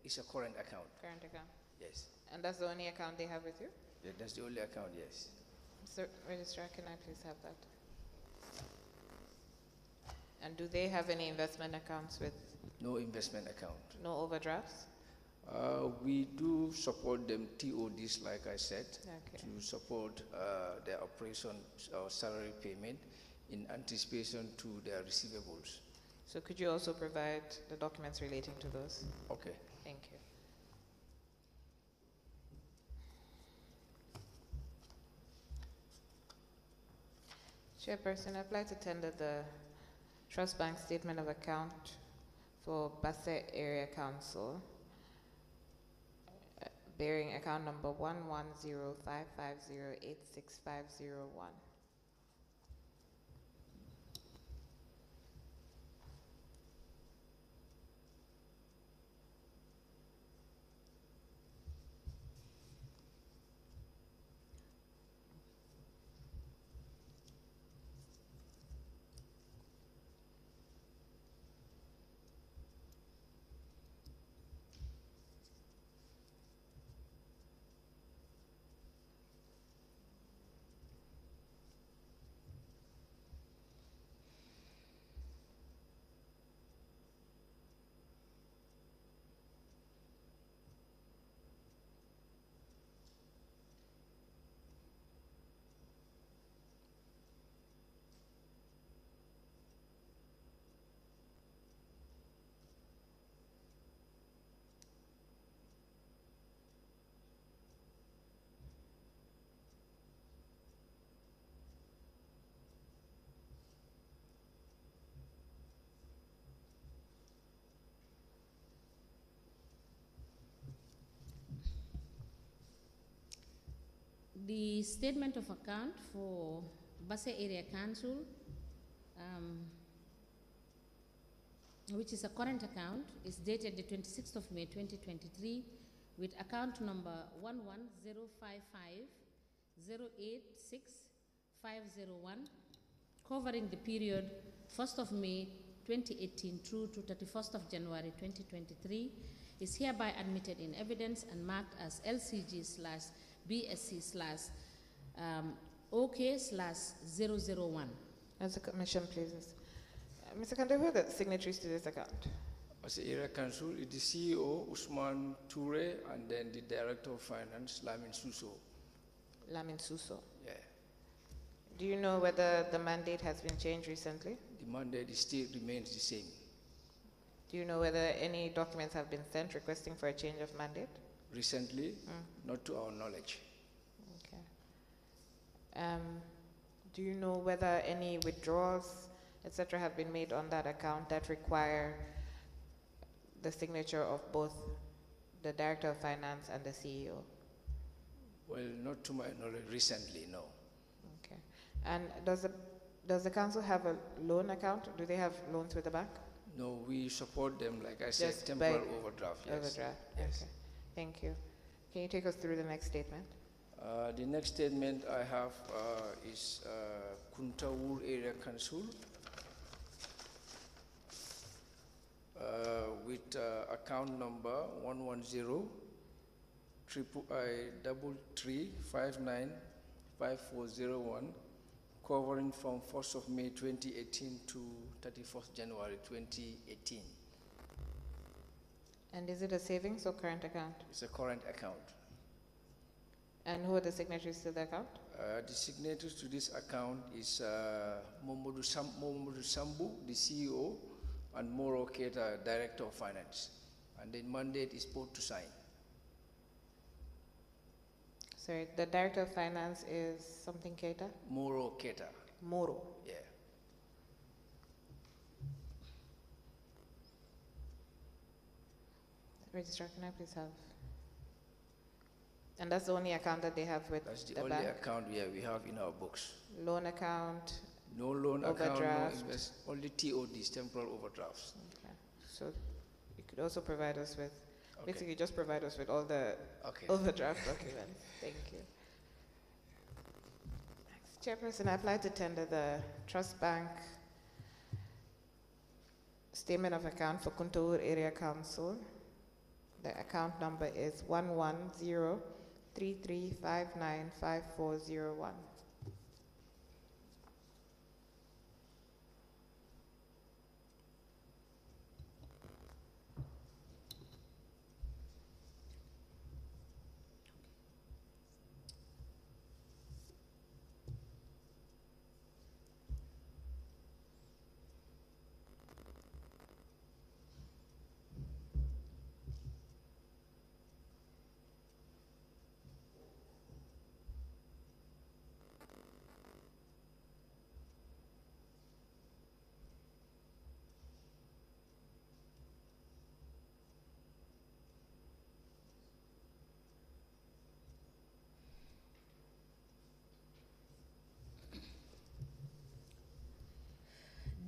It's a current account. Current account. Yes. And that's the only account they have with you? Yeah, that's the only account, yes. Mr. Registrar, can I please have that? And do they have any investment accounts with? No investment account. No overdrafts? We do support them TODs, like I said, Okay. to support their operation or salary payment in anticipation to their receivables. So could you also provide the documents relating to those? Okay. Thank you. Chairperson, I'd like to tender the Trust Bank Statement of Account for Basse Area Council, bearing account number 110-550-86501. The statement of account for Basse Area Council, which is a current account, is dated the 26th of May 2023 with account number 11055086501, covering the period 1st of May 2018 through to 31st of January 2023, is hereby admitted in evidence and marked as LCG/BSC/OK/001. As the Commission pleases. Mr. Kande, who are the signatories to this account? As the Area Council, it is CEO Usman Toure and then the Director of Finance, Lamin Suso. Lamin Suso. Yeah. Do you know whether the mandate has been changed recently? The mandate still remains the same. Do you know whether any documents have been sent requesting for a change of mandate? Recently, not to our knowledge. Okay. Do you know whether any withdrawals, etc., have been made on that account that require the signature of both the Director of Finance and the CEO? Well, not to my knowledge recently, no. Okay. And does the council have a loan account? Do they have loans with the bank? No, we support them, like I said, Just temporal by overdraft. Yes. Overdraft. Yes. Okay. Thank you. Can you take us through the next statement? The next statement I have is Kuntawur Area Council. with account number 110-333-59-5401, covering from 1st of May 2018 to 31st January 2018. And is it a savings or current account? It's a current account. And who are the signatories to the account? The signatories to this account is Momodu Sambu, the CEO, and Moro Keta, Director of Finance. And the mandate is both to sign. Sorry, the Director of Finance is something Keita? Moro Keta. Moro. Yeah. Registrar, can I please have? And that's the only account that they have with That's the the only bank? account we have in our books. Loan account? No loan account, no Overdraft. invest, only TODs, temporal overdrafts. Okay. So you could also provide us with, Okay. basically just provide us with all the Okay. overdraft documents. Thank you. Chairperson, I applied to tender the Trust Bank statement of account for Kuntur Area Council. The account number is 110-3359-5401.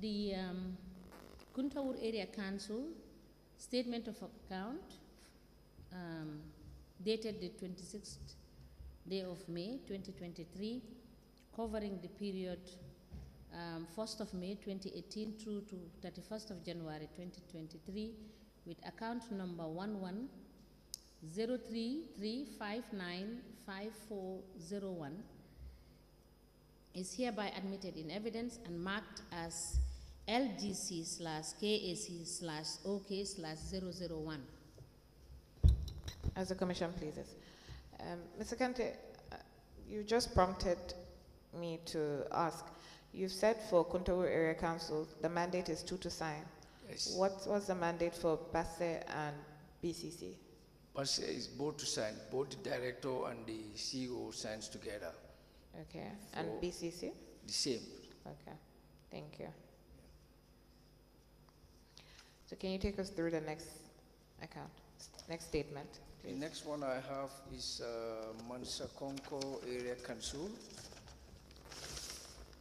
The Kuntaur Area Council statement of account dated the 26th day of May 2023, covering the period 1st of May 2018 through to 31st of January 2023, with account number 110-33359-5401, is hereby admitted in evidence and marked as LGC/KAC/OK/001. As the Commission pleases. Mr. Kante, you just prompted me to ask. You've said for Kuntaur Area Council, the mandate is 2 to sign. Yes. What was the mandate for PASE and BCC? PASE is both to sign, both the director and the CEO signs together. Okay. And For- BCC? The same. Okay. Thank you. So can you take us through the next account, next statement, The please? next one I have is Mansa Konko Area Council.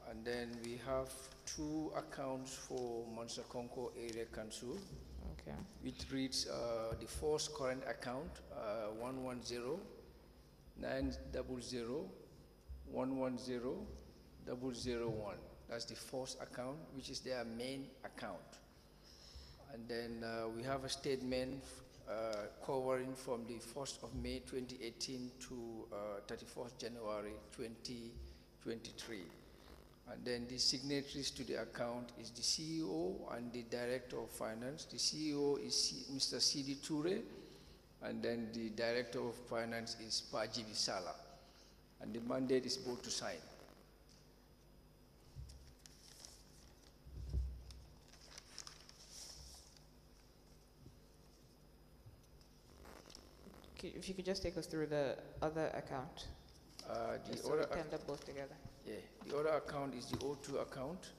And then we have 2 accounts for Mansa Konko Area Council, Okay. which reads the first current account 110-900-110-001. That's the first account, which is their main account. And then we have a statement covering from the 1st of May 2018 to 31st January 2023. And then the signatories to the account is the CEO and the Director of Finance. The CEO is Mr. Sidi Toure, and then the Director of Finance is Pajibi Sala. And the mandate is both to sign. If you could just take us through the other account, The just so we tender both together. yeah, the other account is the O2 account.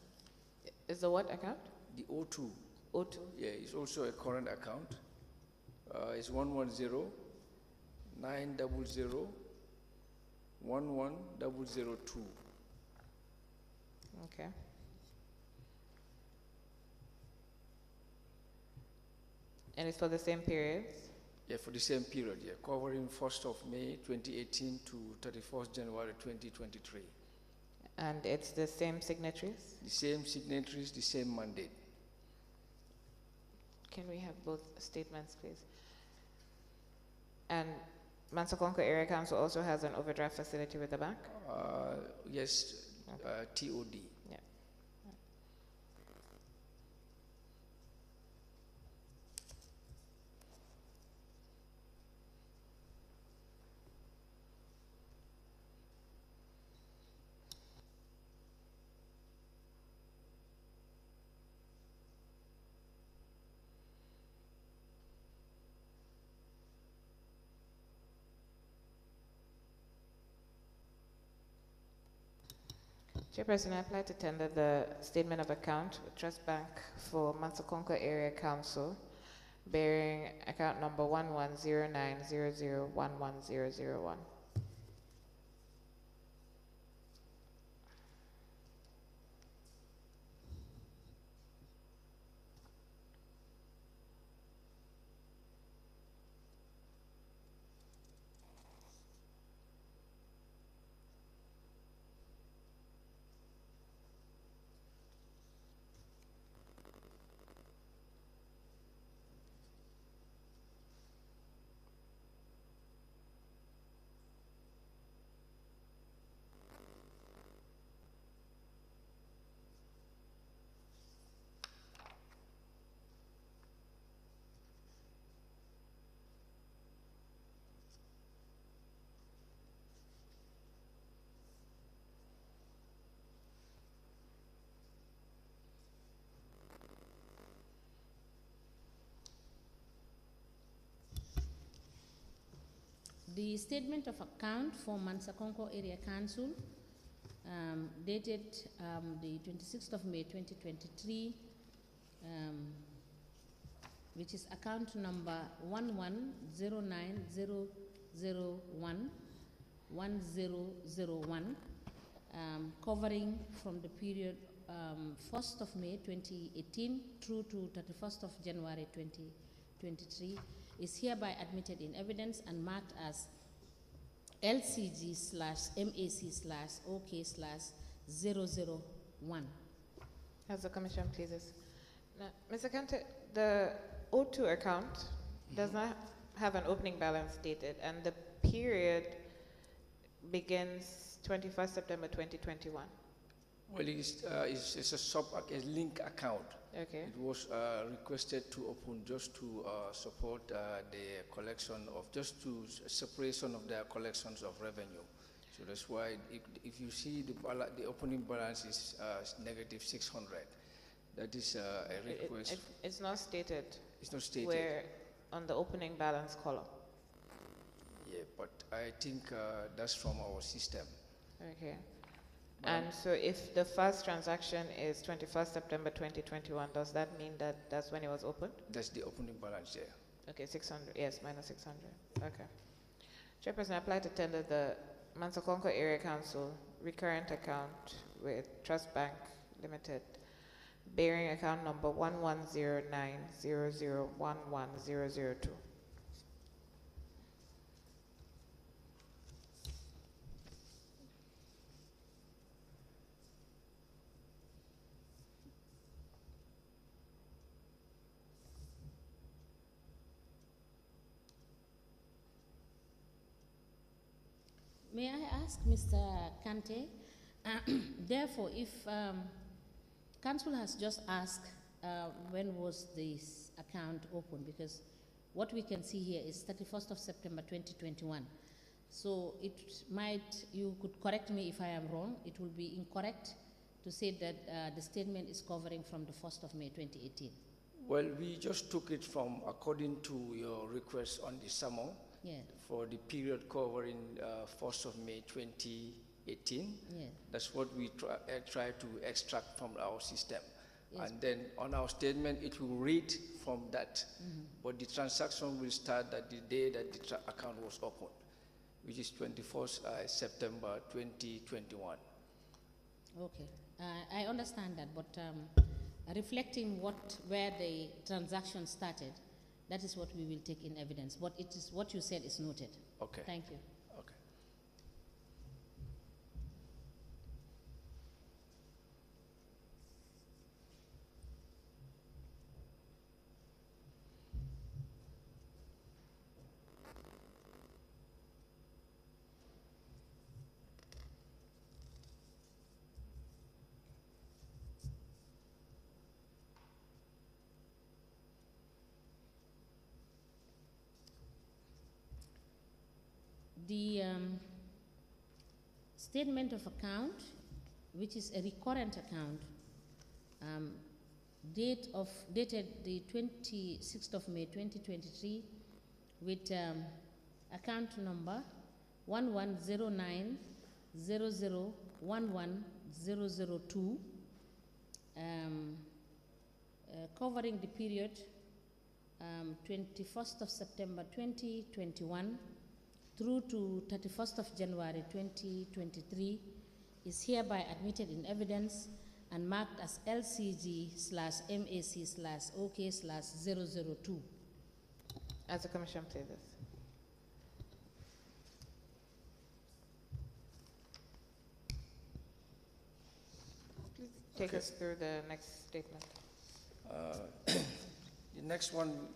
Is the what account? The O2, O2. yeah, it's also a current account. It's 110-900-11002. Okay. And it's for the same periods? Yeah, for the same period, yeah, covering 1st of May 2018 to 31st January 2023. And it's the same signatories? The same signatories, the same mandate. Can we have both statements, please? And Mansakonko Area Council also has an overdraft facility with the bank? Yes, TOD. Yeah. Chairperson, I apply to tender the statement of account with Trust Bank for Mansakonko Area Council, bearing account number 110900110001. The statement of account for Mansakonko Area Council, dated the 26th of May 2023, which is account number 110900011001, covering from the period 1st of May 2018 through to 31st of January 2023, is hereby admitted in evidence and marked as LCG/MAC/OK/001. As the Commission pleases. Now, Mr. Kante, the O2 account does not have an opening balance dated, and the period begins 21st September 2021. Well, it's a link account. Okay. It was requested to open just to support the collection of, just to separation of their collections of revenue. So that's why if you see the opening balance is negative 600. That is a request. It's not stated. It's not stated. Where on the opening balance column. Yeah, but I think that's from our system. Okay. And so if the first transaction is 21st September 2021, does that mean that that's when it was opened? That's the opening balance there. Okay, 600, yes, minus 600. Okay. Chairperson, I apply to tender the Mansakonko Area Council recurrent account with Trust Bank Limited, bearing account number 110900110002. May I ask Mr. Kante, therefore, if Council has just asked when was this account opened, because what we can see here is 31st of September 2021. So it might, you could correct me if I am wrong, it will be incorrect to say that the statement is covering from the 1st of May 2018. Well, we just took it from according to your request on the summon. Yeah. For the period covering 1st of May 2018. Yeah. That's what we try to extract from our system. Yes. And then on our statement, it will read from that. But the transaction will start at the day that the account was opened, which is 21st September 2021. Okay. I understand that, but reflecting where the transaction started, that is what we will take in evidence. But it is what you said is noted. Okay. Thank you. Okay. The statement of account, which is a recurrent account, dated the 26th of May 2023, with account number 110900110002, covering the period 21st of September 2021 through to 31st of January 2023, is hereby admitted in evidence and marked as LCG/MAC/OK/002. As the Commission pleases. Please take us through the next statement. The next one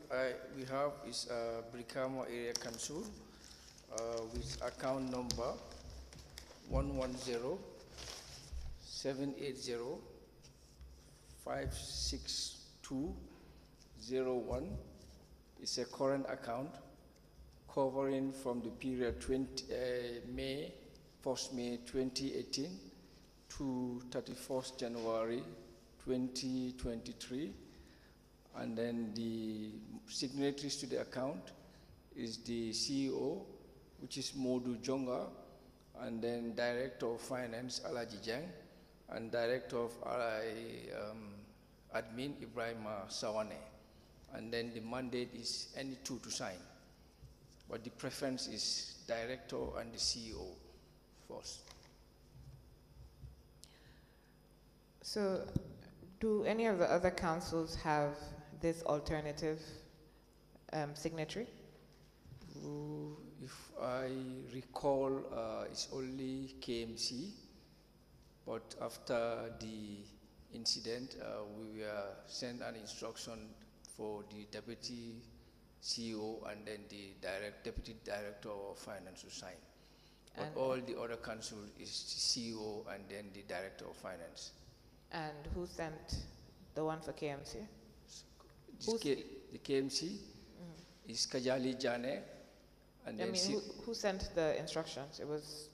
we have is Brikama Area Council with account number 110-780-56201. It's a current account covering from the period 1st May 2018 to 31st January 2023. And then the signatories to the account is the CEO, which is Modu Jonga, and then Director of Finance, Alaji Jang, and Director of Admin, Ibrahima Sawane. And then the mandate is any two to sign. But the preference is Director and the CEO first. So, do any of the other councils have this alternative signatory? If I recall, it's only KMC, but after the incident, we were sent an instruction for the Deputy CEO and then the Deputy Director of Finance to sign. But all the other council is the CEO and then the Director of Finance. And who sent the one for KMC? The KMC is Kajali Jane. And then who sent the instructions? It was...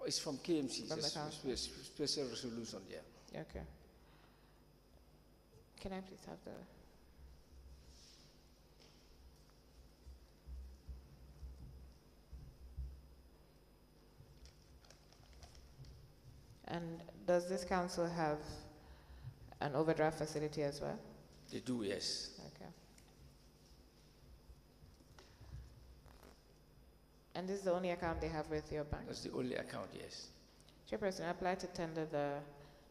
It's from KMC, from the council. special resolution, yeah. Okay. Can I please have the... And does this council have an overdraft facility as well? They do, yes. Okay. And this is the only account they have with your bank? That's the only account, yes. Chairperson, I apply to tender the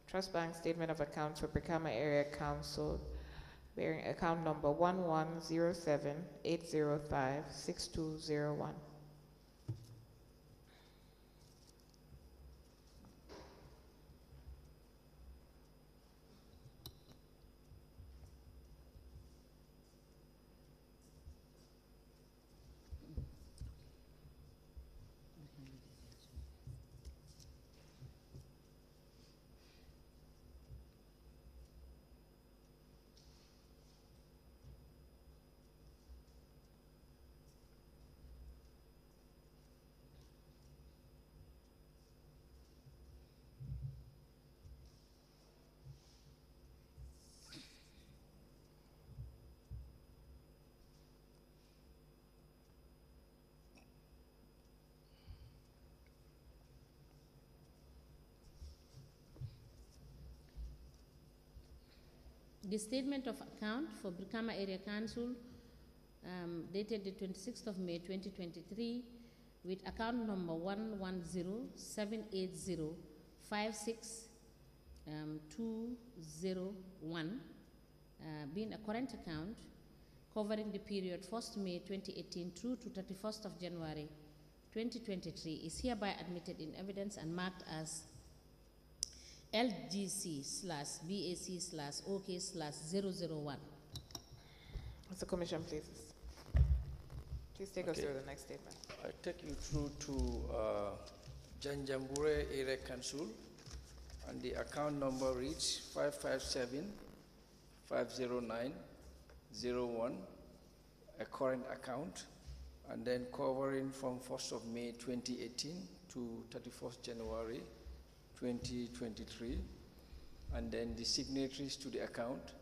Trust Bank Statement of Accounts for Brikama Area Council, bearing account number 1107-805-6201. The statement of account for Brikama Area Council, dated the 26th of May 2023, with account number 110-780-56201, being a current account covering the period 1st May 2018 through to 31st of January 2023, is hereby admitted in evidence and marked as LGC/BAC/OK/001. As the Commission pleases. Please take us through the next statement. I take you through to Janjambure Area Council, and the account number reads 557-509-01, a current account, and then covering from 1st of May 2018 to 31st January 2023. And then the signatories to the account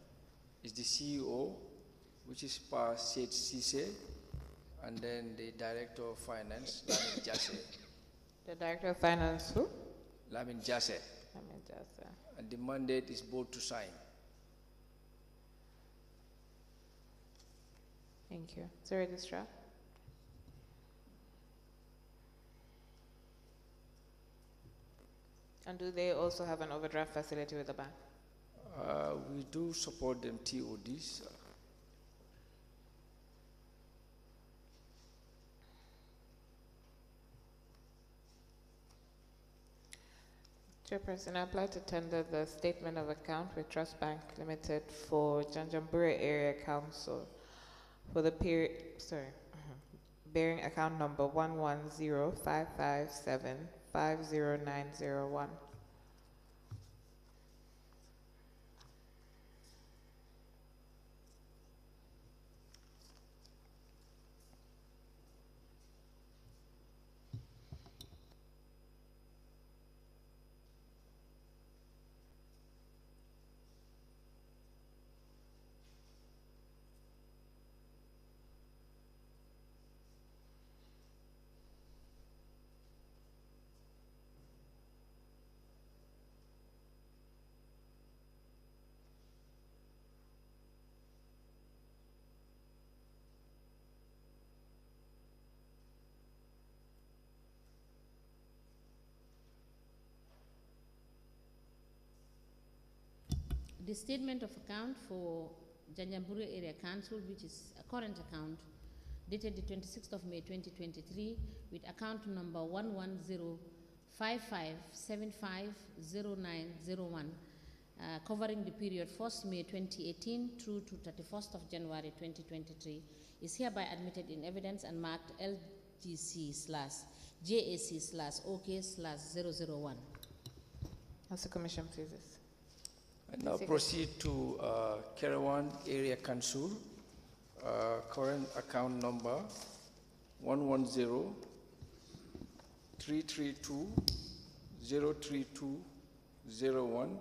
is the CEO, which is Pa Seth Sise, and then the Director of Finance, Lamin Jase. The Director of Finance, who? Lamin Jase. Lamin Jase. And the mandate is both to sign. Thank you. The Registrar. And do they also have an overdraft facility with the bank? We do support them TODs. Chairperson, I apply to tender the statement of account with Trust Bank Limited for Janjanbureh Area Council for the period, bearing account number 11055750901. The statement of account for Janjanbureh Area Council, which is a current account, dated the 26th of May 2023, with account number 11055750901, covering the period 1st May 2018 through to 31st of January 2023, is hereby admitted in evidence and marked LGC/JAC/OK/001. As the Commission pleases. I now proceed to Kerewan Area Council, current account number 110-332-03201,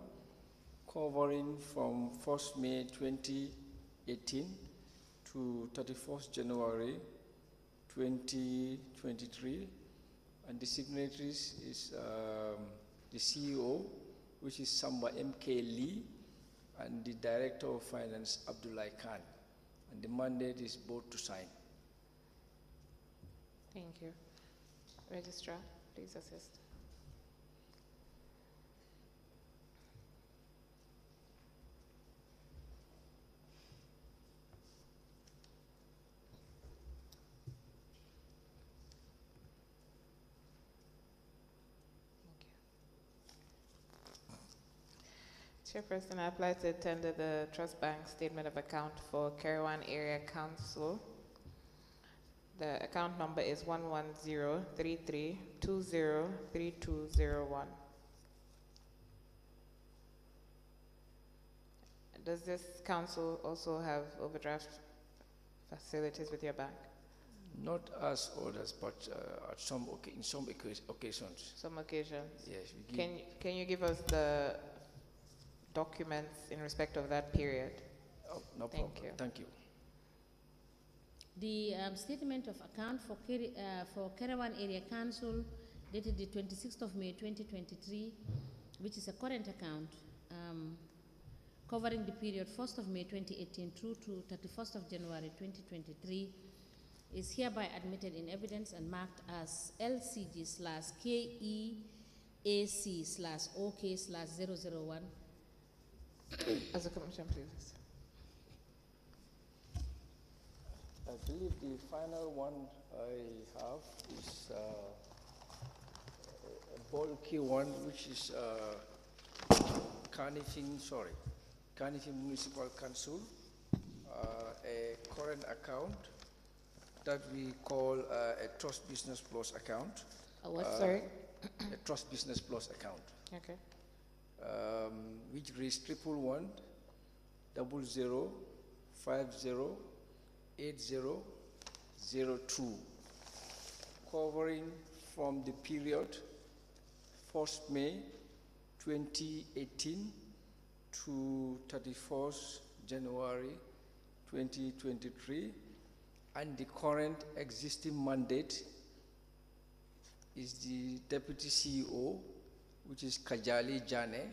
covering from 1st May 2018 to 31st January 2023, and the signatories is the CEO, which is Samba M.K. Lee, and the Director of Finance, Abdullah Khan. And the mandate is both to sign. Thank you. Registrar, please assist. Chairperson, I apply to tender the Trust Bank statement of account for Kerewan Area Council. The account number is 110-3320-3201. Does this council also have overdraft facilities with your bank? Not as others, but at in some occasions. Some occasions. Yes. We give Can you give us the documents in respect of that period? Oh, no Thank problem. you. Thank you. The statement of account for Kerewan Area Council, dated the 26th of May 2023, which is a current account, covering the period 1st of May 2018 through to 31st of January 2023, is hereby admitted in evidence and marked as LCG/KEAC/OK/001. As a Commission, please. I believe the final one I have is a bulky one, which is Carnifing Municipal Council, a current account that we call a Trust Business Plus account. What, sorry? A Trust Business Plus account. Okay. Which reads 111-0050-8002 covering from the period 1st May 2018 to 31st January 2023, and the current existing mandate is the Deputy CEO, which is Kajali Jane,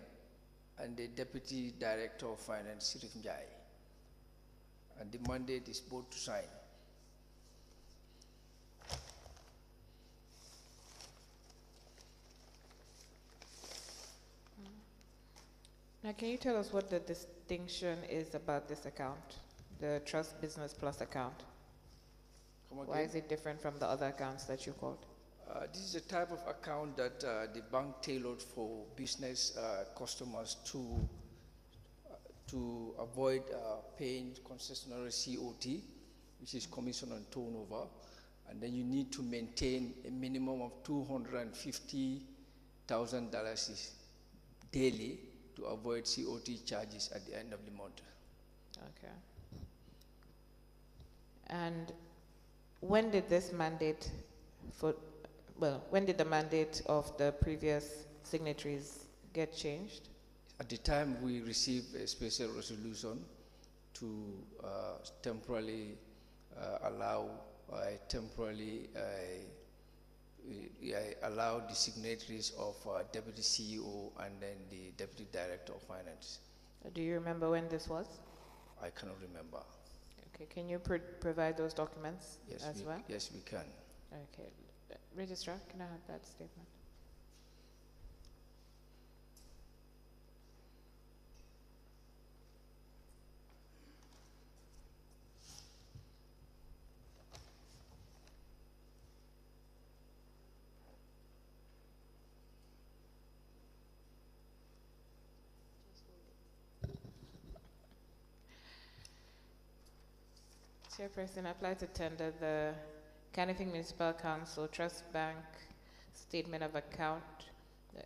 and the Deputy Director of Finance, Sirif Njai. And the mandate is both to sign. Now, can you tell us what the distinction is about this account, the Trust Business Plus account? Why is it different from the other accounts that you called? This is a type of account that the bank tailored for business customers to avoid paying concessionary COT, which is commission on turnover, and then you need to maintain a minimum of $250,000 daily to avoid COT charges at the end of the month. Okay. And when did this mandate when did the mandate of the previous signatories get changed? At the time we received a special resolution to temporarily allow the signatories of Deputy CEO and then the Deputy Director of Finance. Do you remember when this was? I cannot remember. Okay, can you provide those documents as well? Yes, we can. Okay. Registrar, can I have that statement? Chairperson, I apply to tender the Canifing Municipal Council Trust Bank Statement of Account,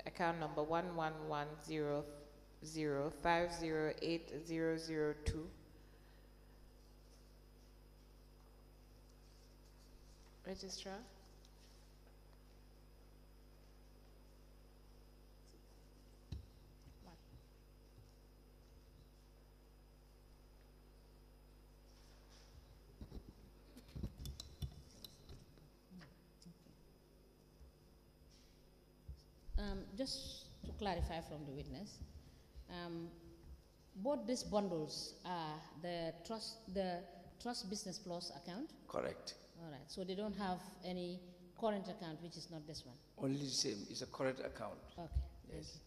account number 111005080002. Registrar? Just to clarify from the witness, both these bundles are the Trust Business Plus account? Correct. All right, so they don't have any current account, which is not this one? Only the same. It's a current account. Okay. Yes.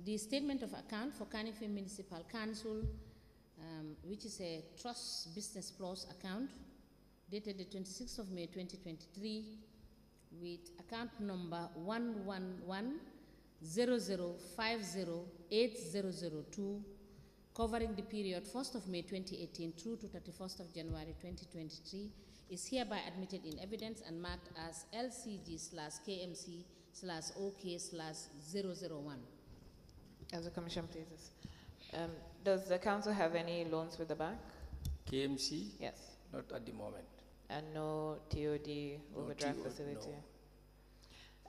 The statement of account for Canifing Municipal Council, which is a Trust Business Plus account, dated the 26th of May 2023, with account number 11100508002, covering the period 1st of May 2018 through to 31st of January 2023, is hereby admitted in evidence and marked as LCG/KMC/OK/001. As the Commission pleases. Does the Council have any loans with the bank? KMC? Yes. Not at the moment. And no TOD overdraft facility? No.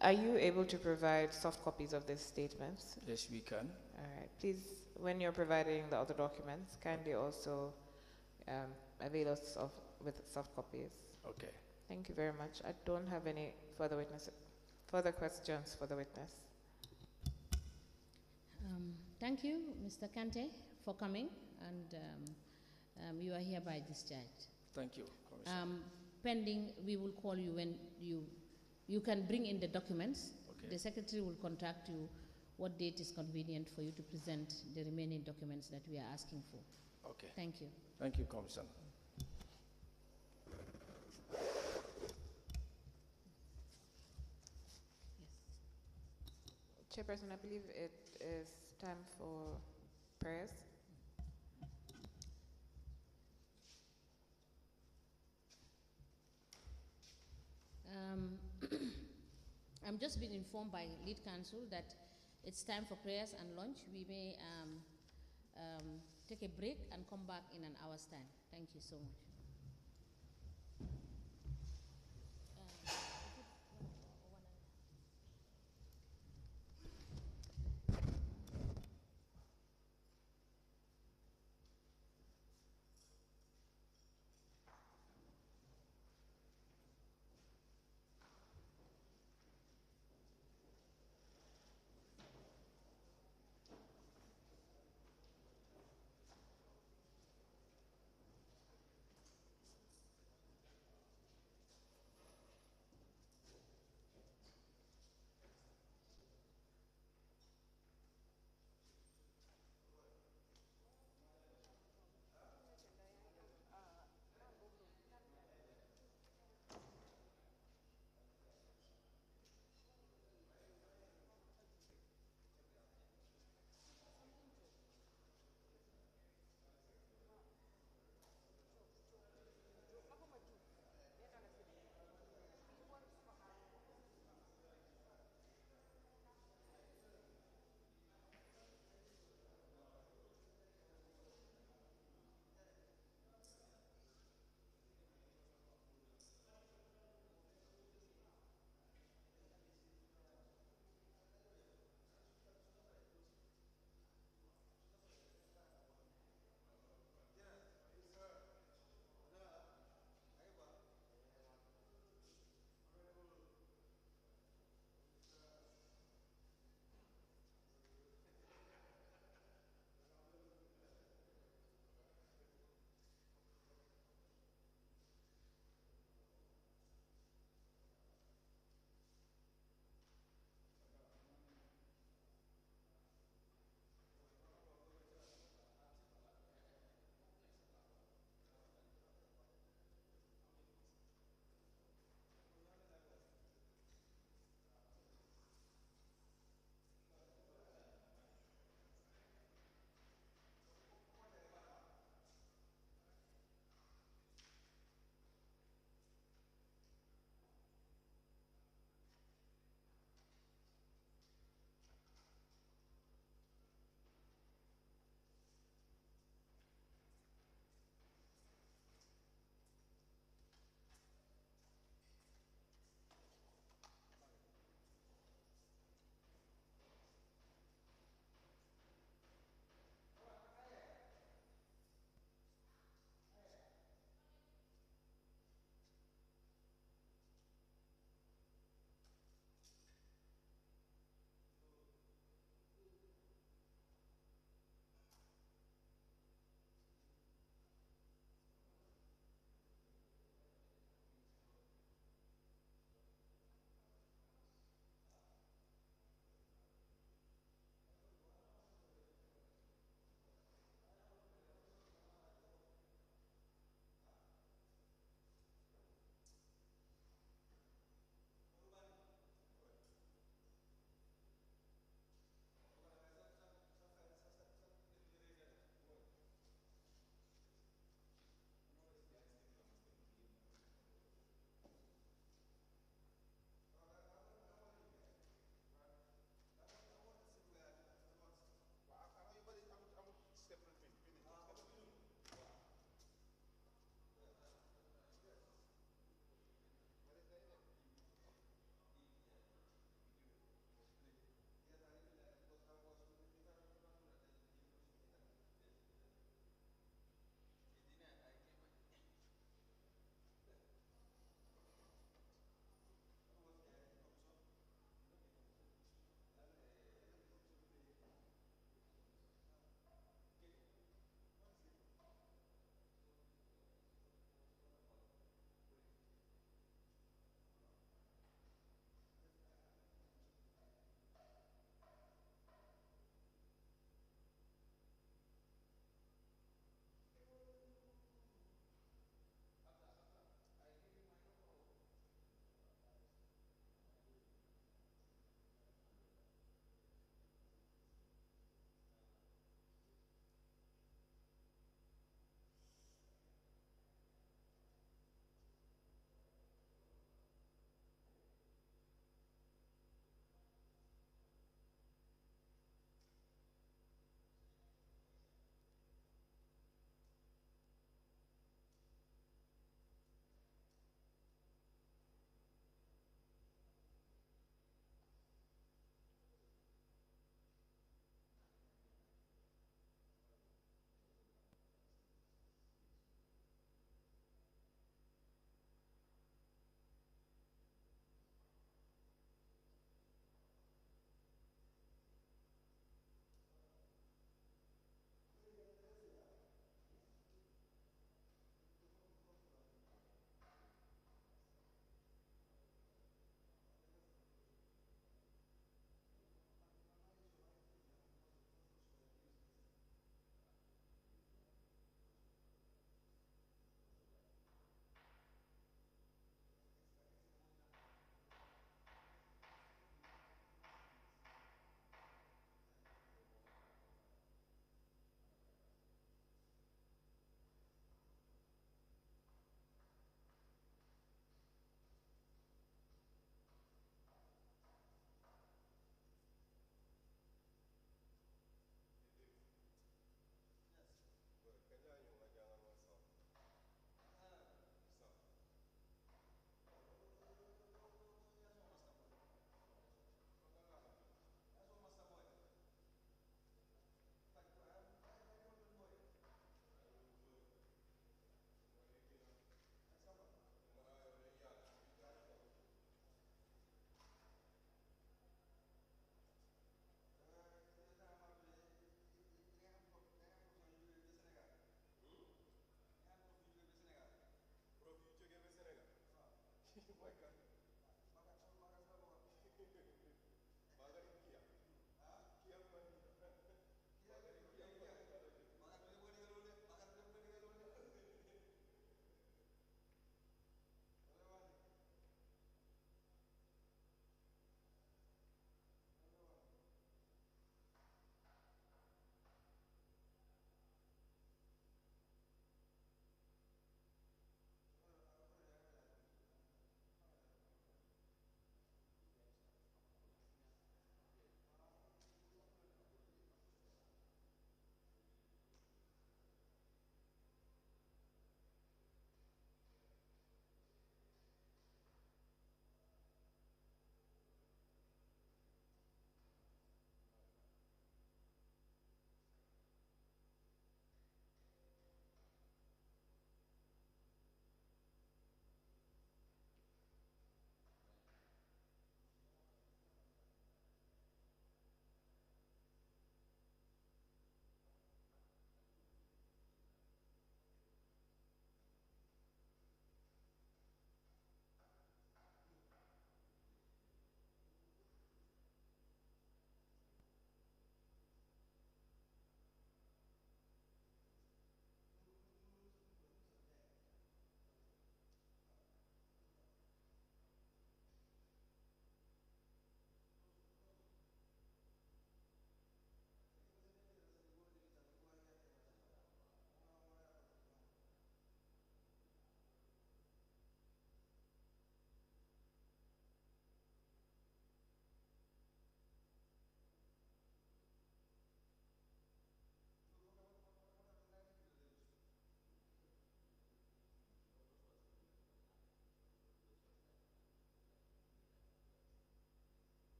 Are you able to provide soft copies of these statements? Yes, we can. All right. Please, when you're providing the other documents, kindly also avail us with soft copies. Okay. Thank you very much. I don't have any further questions for the witness. Thank you, Mr. Kante, for coming, and you are hereby discharged. Thank you, Commissioner. Pending, we will call you when you can bring in the documents. Okay. The secretary will contact you what date is convenient for you to present the remaining documents that we are asking for. Okay. Thank you. Thank you, Commissioner. Chairperson, I believe it is time for prayers. I'm just being informed by lead counsel that it's time for prayers and lunch. We may take a break and come back in an hour's time. Thank you so much.